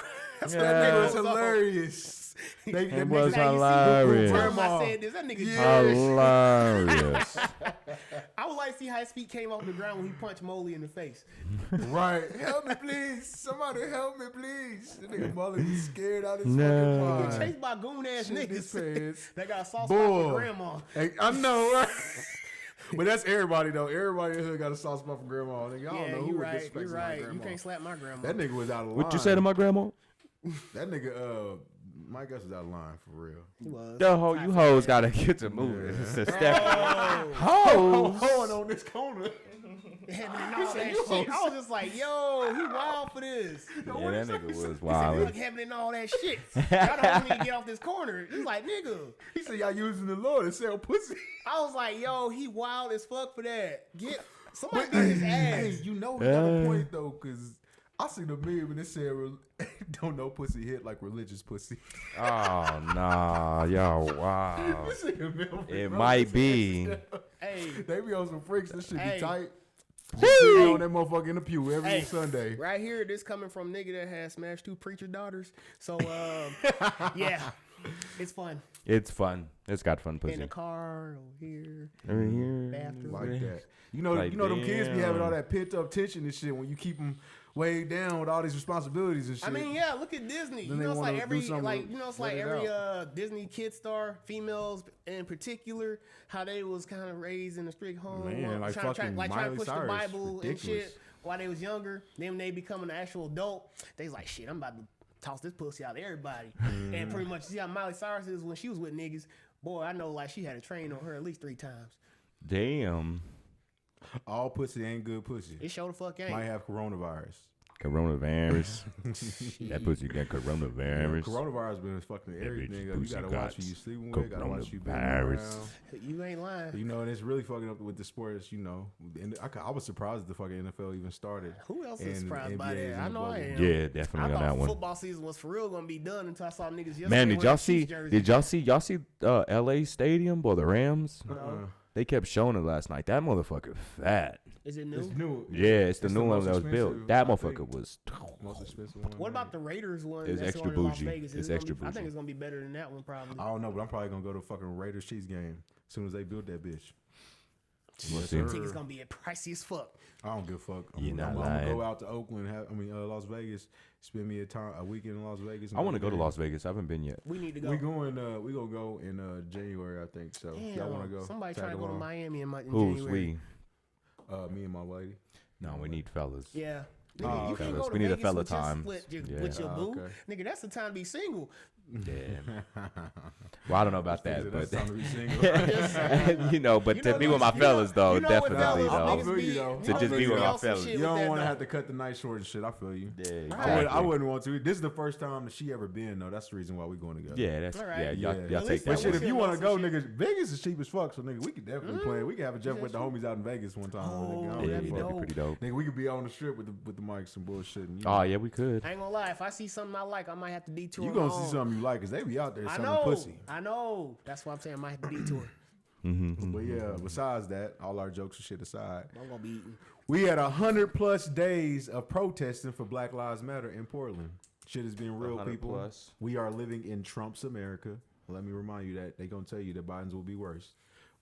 B: That's
C: Yeah.
B: what
A: That nigga was
B: was on.
A: hilarious. They
C: It was
B: Now you see
C: hilarious.
B: Tell him I
A: Grandma.
B: said this. That nigga.
A: Yeah.
C: Hilarious.
B: I would like to see how his feet came off the ground when he punched Molly in the face.
A: Right. Help me, please. Somebody help me, please. The nigga Mullen was scared out his
C: No.
A: fucking
B: Get
A: mind.
B: chased by goon ass
A: Shit his
B: niggas.
A: pants.
B: That got a soft spot
A: Boy.
B: for grandma.
A: Hey, I know, right? But that's everybody though. Everybody in the hood got a soft spot from grandma. Nigga, I don't
B: Yeah,
A: know
B: you
A: who
B: right.
A: disrespects
B: You
A: my
B: right.
A: grandma.
B: You can't slap my grandma.
A: That nigga was out of line.
C: What you say to my grandma?
A: That nigga, my guess was out of line for real.
B: He was.
C: You hoes gotta get to moving.
A: Yeah.
B: Oh,
C: Hoes.
A: Hoeing on this corner.
B: heaven and all that shit. I was just like, yo, he wild for this.
C: Yeah, that nigga was
B: He said,
C: wild.
B: look, heaven and all that shit. Y'all don't want me to get off this corner. He's like, nigga.
A: He said y'all using the Lord to sell pussy.
B: I was like, yo, he wild as fuck for that. Get somebody
A: But
B: get his ass.
A: hey, you know he got a point though, cause I seen the meme and it said, "Don't know pussy hit like religious pussy."
C: Oh nah, yo, wow.
A: You seen the meme,
C: It
A: bro?
C: might be.
B: Hey,
A: They be on some freaks. This shit
B: Hey.
A: be tight.
B: Hey.
A: Sitting on that motherfucker in the pew every
B: Hey.
A: Sunday.
B: right here, this coming from nigga that has smashed 2 preacher daughters. So, yeah, it's fun.
C: It's fun. It's got fun
B: In
C: pussy.
B: the car, over here,
C: Over here.
B: bathroom.
A: Like that. You know,
C: Like,
A: them kids be having all
C: damn.
A: that pent up tension and shit when you keep them weighed down with all these responsibilities and shit.
B: I mean, yeah, look at Disney.
A: Then
B: You
A: they
B: know, it's
A: wanna
B: like
A: do
B: every
A: something
B: like
A: to
B: you know, it's
A: let
B: like
A: it
B: every
A: out.
B: Disney kid star, females in particular, how they was kind of raised in a strict home,
A: Man, like
B: trying to
A: fucking
B: trying to push
A: Miley
B: the
A: Cyrus.
B: Bible
A: Ridiculous.
B: and shit while they was younger. Then when they become an actual adult, they's like, shit, I'm about to toss this pussy out to everybody.
A: Mm-hmm.
B: And pretty much, see how Miley Cyrus is when she was with niggas. Boy, I know like she had a train on her at least 3 times.
C: Damn.
A: all pussy ain't good pussy.
B: It show the fuck ain't.
A: Might have coronavirus.
C: Coronavirus. That pussy got coronavirus.
A: Coronavirus been fucking
C: That
A: everything
C: bitch
A: up. You
C: pussy
A: gotta
C: got
A: watch who you sleeping with. Gotta watch who you been
C: coronavirus.
A: around.
B: You ain't lying.
A: You know, and it's really fucking up with the sports. You know, and I was surprised the fucking NFL even started.
B: Who else is
A: And
B: surprised by
A: NBA is
B: that?
A: in
B: I
A: the
B: know I
A: bubble.
B: am.
C: Yeah,
B: I
C: definitely on
B: thought
C: that one.
B: football season was for real gonna be done until I saw niggas yesterday.
C: Man,
B: wearing the Chiefs jersey.
C: did y'all see LA Stadium or the Rams?
A: Uh-uh.
C: They kept showing it last night. That motherfucker fat.
B: Is it
A: It's
B: new?
A: new.
C: Yeah, it's the
A: It's
C: new
A: the
C: one
A: most
C: that was built.
A: expensive,
C: That
A: I
C: motherfucker
A: think.
C: was.
A: Most expensive one.
B: What about the Raiders one?
C: It's
B: that's
C: extra
B: on in Las
C: bougie.
B: Vegas?
C: It's
B: it gonna
C: extra
B: be, I think
C: bougie.
B: it's gonna be better than that one probably.
A: I don't know, but I'm probably gonna go to fucking Raiders Chiefs game as soon as they build that bitch.
C: We'll
A: Yes,
C: see.
A: sir.
B: Tickets gonna be pricey as fuck.
A: I don't give a fuck.
C: You're
A: I'm
C: not
A: gonna
C: lying.
A: go out to Oakland. Las Vegas. Spend me a weekend in Las Vegas. and
C: I want to go to
A: there.
C: Las Vegas. I haven't been yet.
B: We need to go.
A: We going. We gonna go in January, I think. So if y'all want to
B: Damn,
A: go?
B: somebody
A: tag
B: trying to go to
A: along.
B: Miami in
C: Who's
B: January.
C: we?
A: Me and my lady.
C: No, we need fellas.
B: Yeah.
A: Oh,
B: Nigga, you can't
C: fellas,
B: go to
C: we need a
B: Vegas
C: fella
B: with just-
C: time.
B: With your,
C: Yeah.
B: with your boo.
A: Okay.
B: Nigga, that's the time to be single.
C: Yeah. Well, I don't know about that,
A: That's
C: but
A: time to be single.
C: you know, but
B: You
C: to
B: know
C: be
B: what-
C: with my
B: you
C: fellas
B: know-
C: though,
B: you know what
C: definitely
B: fellas,
A: I
C: though.
A: feel you, though.
C: To just be with my fellas.
A: You don't want to have to cut the night short and shit. I feel you.
C: Yeah,
A: I
C: exactly.
A: wouldn't want to. This is the first time that she ever been though. That's the reason why we going together.
C: Yeah, that's
B: All right.
C: yeah. Y'all,
A: Yeah.
C: y'all
B: At
C: take
B: least
C: that.
A: But shit,
B: That
A: if you
B: one
A: want to go,
B: shit.
A: nigga, Vegas is cheap as fuck. So nigga, we could definitely plan. We could have a jump with the homies out in Vegas one time.
B: Oh,
A: nigga. I don't
C: Yeah,
A: give a
B: that'd be
A: fuck.
C: that'd be
B: dope.
C: pretty dope.
A: Nigga, we could be on the strip with the mics and bullshit. And, you
C: Oh
A: know,
C: yeah, we could.
B: I ain't gonna lie. If I see something I like, I might have to detour.
A: you
B: on
A: gonna
B: my
A: see
B: own.
A: something you like because they be out there
B: I
A: selling
B: know.
A: pussy.
B: I know. That's why I'm saying I might have to detour.
A: But yeah, besides that, all our jokes and shit aside,
B: I'm gonna be eating.
A: we had 100+ days of protesting for Black Lives Matter in Portland. Shit has been real,
C: 100
A: people.
C: plus.
A: We are living in Trump's America. Let me remind you that they gonna tell you that Biden's will be worse.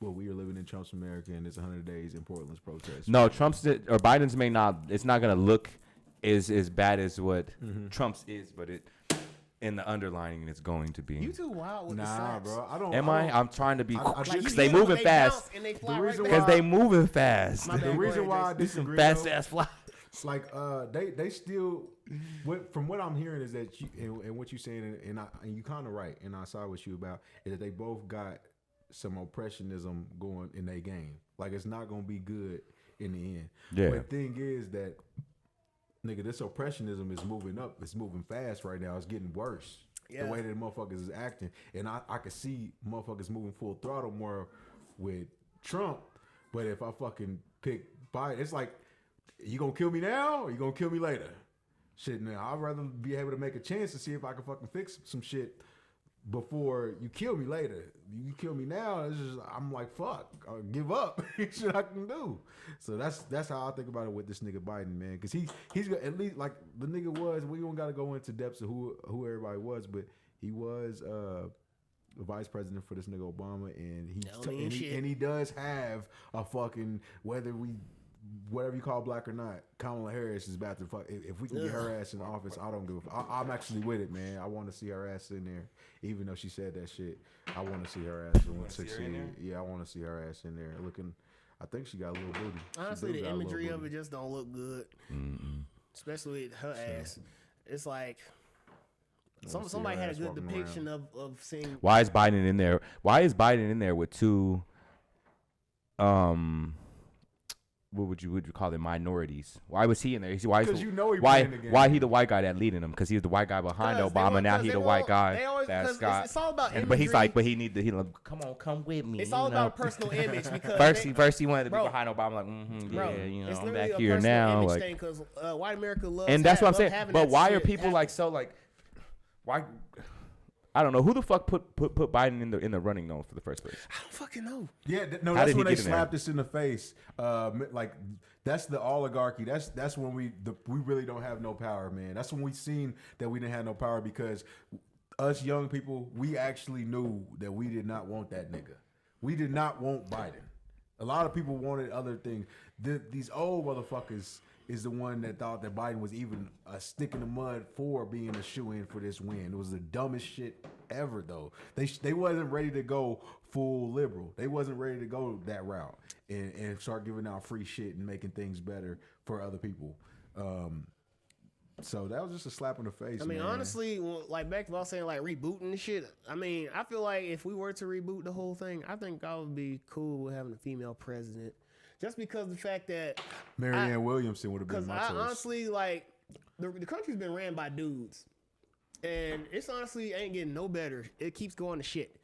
A: But we are living in Trump's America, and it's 100 days in Portland's protest.
C: No, Trump's or Biden's may not. It's not gonna look as bad as what Trump's is, but it in the underlining it's going to be.
B: You too wild with the
A: Nah,
B: slaps.
A: bro. I don't.
C: Am
A: I?
C: I?
A: don't-
C: I'm trying to be
A: I
C: because
A: just-
C: they
B: hit 'em,
C: moving
B: they
C: fast.
B: bounce, and they fly
A: The
B: right
A: reason
B: back.
A: why-
C: Because they moving fast.
B: My bad.
A: The
B: Go
A: reason
B: ahead,
A: why I
B: Jason.
C: These some
A: disagree,
C: fast
A: though,
C: ass fly.
A: it's like they still from what I'm hearing is that you and what you saying and you kind of right, and I saw what you about is that they both got some oppressionism going in their game. Like it's not gonna be good in the end.
C: Yeah.
A: But the thing is that nigga, this oppressionism is moving up. It's moving fast right now. It's getting worse.
B: Yeah.
A: The way that motherfuckers is acting, and I could see motherfuckers moving full throttle more with Trump. But if I fucking pick Biden, it's like you gonna kill me now or you gonna kill me later? Shit, now I'd rather be able to make a chance to see if I can fucking fix some shit before you kill me later. You kill me now, it's just I'm like fuck, I'll give up. Shit I can do. So that's how I think about it with this nigga Biden, man, because he's got at least like the nigga was. We don't got to go into depths of who everybody was, but he was the vice president for this nigga Obama, and he does have a fucking whatever you call black or not, Kamala Harris is about to fuck. If we can get her ass in the office, I don't give a fuck. I'm actually with it, man. I want to see her ass in there, even though she said that shit. I want to see her ass succeed. Yeah, I want to see her ass in there looking. I think she got a little booty.
B: Honestly, the imagery of it just don't look good, especially with her ass. It's like somebody had a good depiction of seeing.
C: Why is Biden in there? Why is Biden in there with two what would you call them, minorities? Why was he in there? Why?
A: Because you know he
C: why?
A: playing the game.
C: Why he the white guy that leading them? Because he was the white guy behind Obama. Now he the white guy that's got.
B: It's all about imagery.
C: But he's like, but he need to. He like, come with me.
B: It's all about personal image because
C: first he wanted to be behind Obama. Like, yeah, I'm back here now. Like,
B: because white America loves.
C: And that's what I'm saying. But why are people like so like? Why? I don't know who the fuck put Biden in the running though for the first place.
B: I don't fucking know.
A: Yeah, that's when they slapped us in the face. Like that's the oligarchy. That's when we really don't have no power, man. That's when we seen that we didn't have no power because us young people, we actually knew that we did not want that nigga. We did not want Biden. A lot of people wanted other things. These old motherfuckers is the one that thought that Biden was even a stick in the mud for being a shoe-in for this win. It was the dumbest shit ever, though. They wasn't ready to go full liberal. They wasn't ready to go that route and start giving out free shit and making things better for other people. So that was just a slap in the face.
B: I mean,
A: man.
B: honestly, like back to what I was saying, like rebooting and shit. I mean, I feel like if we were to reboot the whole thing, I think I would be cool with having a female president. Just because the fact that
A: Marianne Williamson would have been my choice.
B: Because I honestly, like, the country's been ran by dudes. And it's honestly ain't getting no better. It keeps going to shit.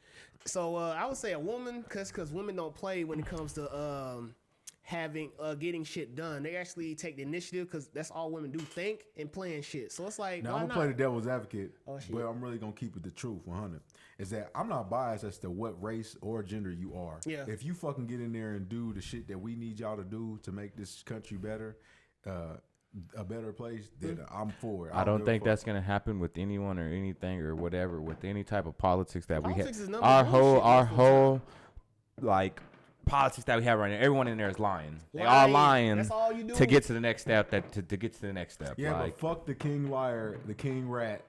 B: So I would say a woman, because women don't play when it comes to getting shit done. They actually take the initiative because that's all women do, think and plan shit. So it's like,
A: now
B: why
A: I'm
B: not?
A: gonna play the devil's advocate,
B: Oh, shit.
A: but I'm really gonna keep it the truth 100. Is that I'm not biased as to what race or gender you are.
B: Yeah.
A: If you fucking get in there and do the shit that we need y'all to do to make this country better, a better place, then I'm for it.
C: I don't think that's gonna happen with anyone or anything or whatever with any type of politics that
B: Politics
C: we
B: is
C: have.
B: number
C: Our
B: one shit
C: whole like politics that we have right now. Everyone in there is lying. They all lying
B: That's all you do.
C: to get to the next step. To get to the next step.
A: Yeah,
C: like,
A: but fuck the king liar, the king rat.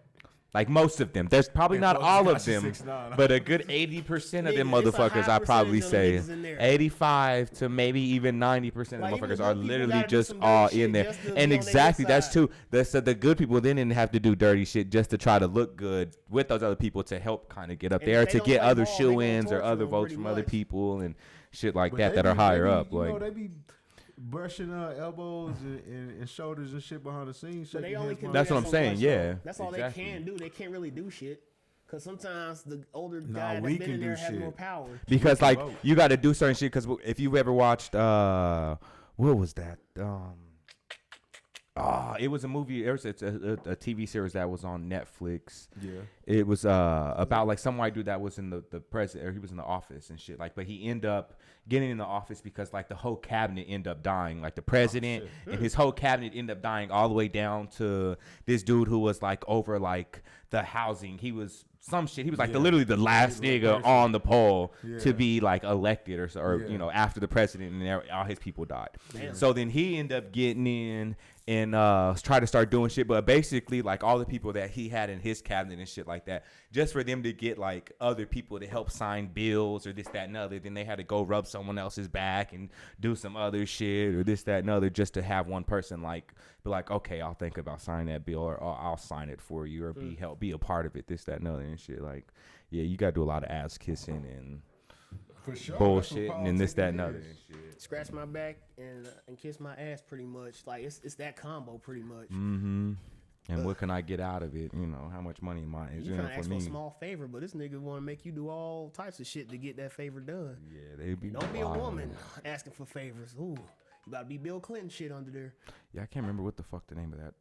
C: like most of them. There's probably
A: And
C: not
A: fuck
C: all of
A: Tekashi
C: them,
A: 6ix9ine.
C: but a good 80% of them
B: Nigga, it's a
C: motherfuckers,
B: high
C: I probably
B: percentage of
C: say,
B: niggas in there.
C: 85 to maybe even 90% of the
B: Like, even
C: motherfuckers
B: the
C: are
B: good people
C: literally
B: gotta do
C: just
B: some dirty
C: all
B: shit
C: in there.
B: just to be
C: And
B: on their
C: exactly,
B: good
C: that's
B: side.
C: too. So the good people then didn't have to do dirty shit just to try to look good with those other people to help kind of get up
B: And
C: there
B: if they
C: to
B: don't
C: get
B: play
C: other
B: ball, they gonna
C: shoe-ins or
B: torture
C: other
B: them
C: votes
B: pretty
C: from other
B: much.
C: people and shit like
A: But
C: that
A: they
C: that are
A: be-
C: higher
A: they be,
C: up.
A: you
C: Like,
A: know, they be brushing elbows and shoulders and shit behind the scenes.
B: But they
A: shaking
B: only
A: hands
B: can
A: behind
C: That's
B: do
C: what
B: that
C: I'm
B: so
C: saying,
B: much,
C: yeah,
B: though. That's all
C: exactly.
B: they can do. They can't really do shit. Because sometimes the older
A: Nah,
B: guy
A: we
B: that's been
A: can
B: in
A: do
B: there has
A: shit.
B: more power.
C: because
A: can
C: like
A: vote.
C: you got to do certain shit. Because if you've ever watched, what was that? It was a movie. It's a TV series that was on Netflix.
A: Yeah.
C: It was about like some white dude that was in the president, or he was in the office and shit. Like, but he ended up getting in the office because like the whole cabinet ended up dying. Like the president and his whole cabinet ended up dying all the way down to this dude who was like over like the housing. He was some shit. He was like literally the last nigga
A: person.
C: on the pole
A: Yeah.
C: to be like elected or
A: Yeah.
C: you know, after the president and all his people died.
B: Damn.
C: So then he ended up getting in and try to start doing shit, but basically like all the people that he had in his cabinet and shit like that, just for them to get like other people to help sign bills or this, that, and other, then they had to go rub someone else's back and do some other shit or this, that, and other, just to have one person like be like, okay, I'll think about signing that bill or I'll sign it for you or be a part of it, this, that, and other and shit. Like, yeah, you gotta do a lot of ass kissing and
A: For sure.
C: bullshit and this, that, and other and shit.
B: Scratch my back and kiss my ass pretty much. Like, it's that combo pretty much.
C: Mm-hmm. And what can I get out of it? You know, how much money is
B: You
C: in
B: trying
C: it
B: to
C: for
B: ask for a
C: me?
B: small favor, but this nigga want to make you do all types of shit to get that favor done.
C: Yeah, they be.
B: Don't be a
C: wild.
B: woman asking for favors. Ooh, you gotta be Bill Clinton shit under there.
C: Yeah, I can't remember what the fuck the name of that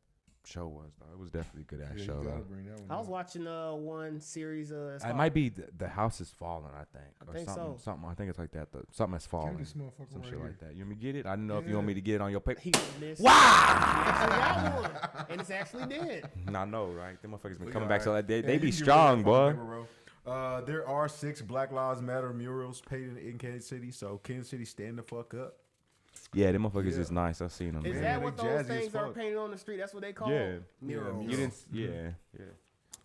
C: show was, though. It was definitely a good ass
A: Yeah,
C: show,
A: you gotta
C: though.
A: bring that one
B: I was
A: up.
B: watching one series. It's
C: It
B: called-
C: might be the House is Fallen, I think, or
B: think
C: something.
B: so.
C: Something. I think it's like that. Something has fallen.
A: this motherfucker
C: Some
A: right
C: shit
A: here.
C: like that. You want me to get it? I don't know if you want me to get it on your paper.
B: He was this.
C: Wow!
B: Actually got one, and it's actually dead.
C: I know, right? Them motherfuckers been
A: Look
C: coming
A: at
C: back,
A: that.
C: so like, they
A: Yeah,
C: be
A: you can get
C: strong,
A: rid of
C: boy.
A: that fucking paper, bro. There are 6 Black Lives Matter murals painted in Kansas City, so Kansas City, stand the fuck up.
C: Yeah, them motherfuckers
A: Yeah.
C: is nice. I've seen them.
B: Is
A: Man,
B: that
A: they
B: what those
A: jazzy as
B: things are
A: fuck.
B: painted on the street? That's what they call
C: Yeah.
B: murals.
C: You didn't? Yeah.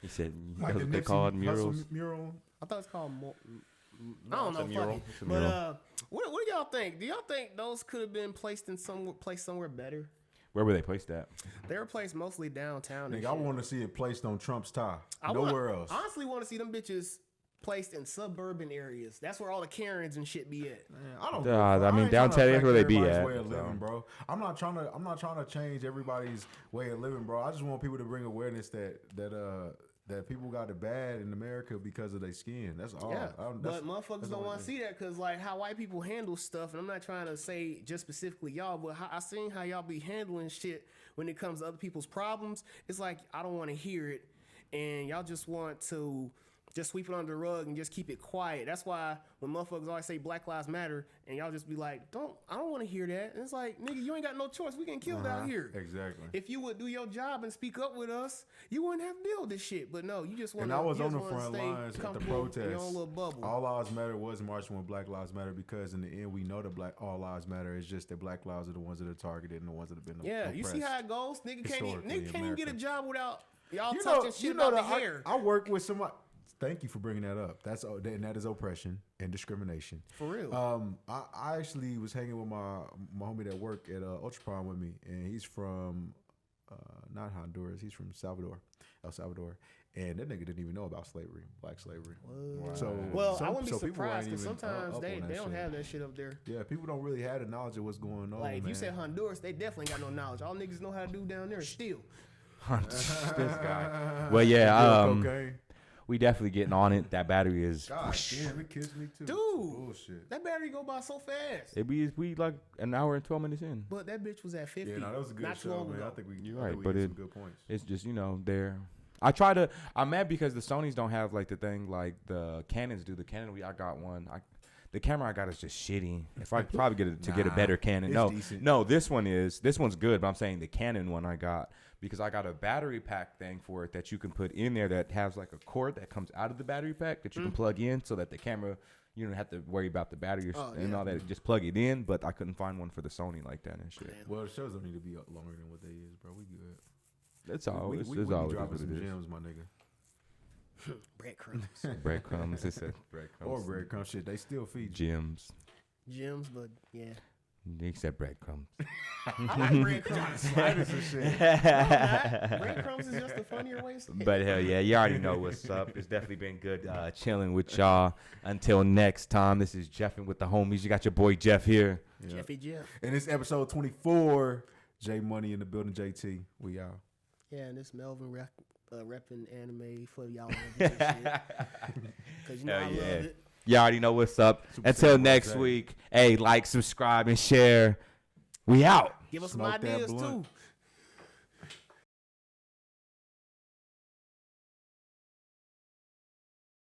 C: He said
A: Like
C: that's
A: the
C: what they
A: Nipsey
C: called
A: Hussle
C: murals.
A: mural.
B: I thought it's called.
C: No,
B: I don't
C: it's a
B: know.
C: mural.
B: Fuck it.
C: It's a
B: But
C: mural.
B: what do y'all think? Do y'all think those could have been placed in somewhere better?
C: Where were they placed at?
B: They were placed mostly downtown. and
A: Nigga, I
B: shit.
A: want to see it placed on Trump's tie.
B: I
A: Nowhere else.
B: Honestly, want to see them bitches placed in suburban areas. That's where all the Karens and shit be at.
A: Man, I don't.
C: I mean, downtown is where they be at.
A: Way of living, bro. I'm not trying to change everybody's way of living, bro. I just want people to bring awareness that people got it bad in America because of their skin. That's all.
B: Yeah, but motherfuckers don't want to see that because like how white people handle stuff, and I'm not trying to say just specifically y'all, but I seen how y'all be handling shit when it comes to other people's problems. It's like I don't want to hear it, and y'all just want to just sweep it under the rug and just keep it quiet. That's why when motherfuckers always say Black Lives Matter, and y'all just be like, I don't want to hear that. And it's like, nigga, you ain't got no choice. We getting killed out here.
A: Exactly.
B: If you would do your job and speak up with us, you wouldn't have to deal with this shit. But no, you just want
A: to. And I was on the front lines at the protest.
B: In your own little bubble.
A: All Lives Matter was marching with Black Lives Matter because in the end we know that all lives matter. It's just that Black lives are the ones that are targeted and the ones that have been oppressed.
B: You see how it goes. Nigga can't even get a job without y'all
A: you
B: talking shit about the hair.
A: I work with somebody. Thank you for bringing that up. And that is oppression and discrimination.
B: For real.
A: I actually was hanging with my homie that worked at Ultra Prime with me, and he's from not Honduras. He's from El Salvador, and that nigga didn't even know about slavery, black slavery.
B: Wow.
A: So
B: I wouldn't be surprised because sometimes they don't have that shit up there.
A: Yeah, people don't really have the knowledge of what's going on.
B: Like if you said Honduras, they definitely got no knowledge. All niggas know how to do down there is steal.
C: This guy. Well, yeah. We definitely getting on it. That battery is.
A: God damn, it kills me too.
B: Dude,
A: bullshit.
B: That battery go by so fast.
C: We like an hour and 12 minutes in.
B: But that bitch was at 50.
A: Yeah, no, that was a good show, man. I think
C: you're right, but
A: some good points.
C: It's just there. I'm mad because the Sonys don't have like the thing like the Canons do. The Canon I got one. The camera I got is just shitty. If I could probably get a better Canon. No, this one's good. But I'm saying the Canon one I got. Because I got a battery pack thing for it that you can put in there that has like a cord that comes out of the battery pack that you can plug in so that the camera, you don't have to worry about the battery and all that. Just plug it in. But I couldn't find one for the Sony like that and shit.
A: Well, the shows don't need to be longer than what they is, bro. We good.
C: That's all.
A: We
C: it's
A: always dropping some gems, my nigga.
B: Breadcrumbs.
C: Breadcrumbs. It's a breadcrumbs.
A: Or breadcrumbs shit. They still feed
C: gems.
B: Gems, but yeah.
C: Except breadcrumbs.
B: I like breadcrumbs.
A: and shit.
B: No, breadcrumbs is just a funnier way to say it.
C: But hell yeah, you already know what's up. It's definitely been good chilling with y'all. Until next time, this is Jeffin with the homies. You got your boy Jeff here.
A: Yeah.
B: Jeffy Jeff.
A: And it's episode 24. J Money in the building, JT. We out.
B: Yeah, and this Melvin repping anime for y'all. Because you know I love it.
C: You already know what's up. Until next week, hey, like, subscribe, and share. We out.
B: Give us some ideas, too.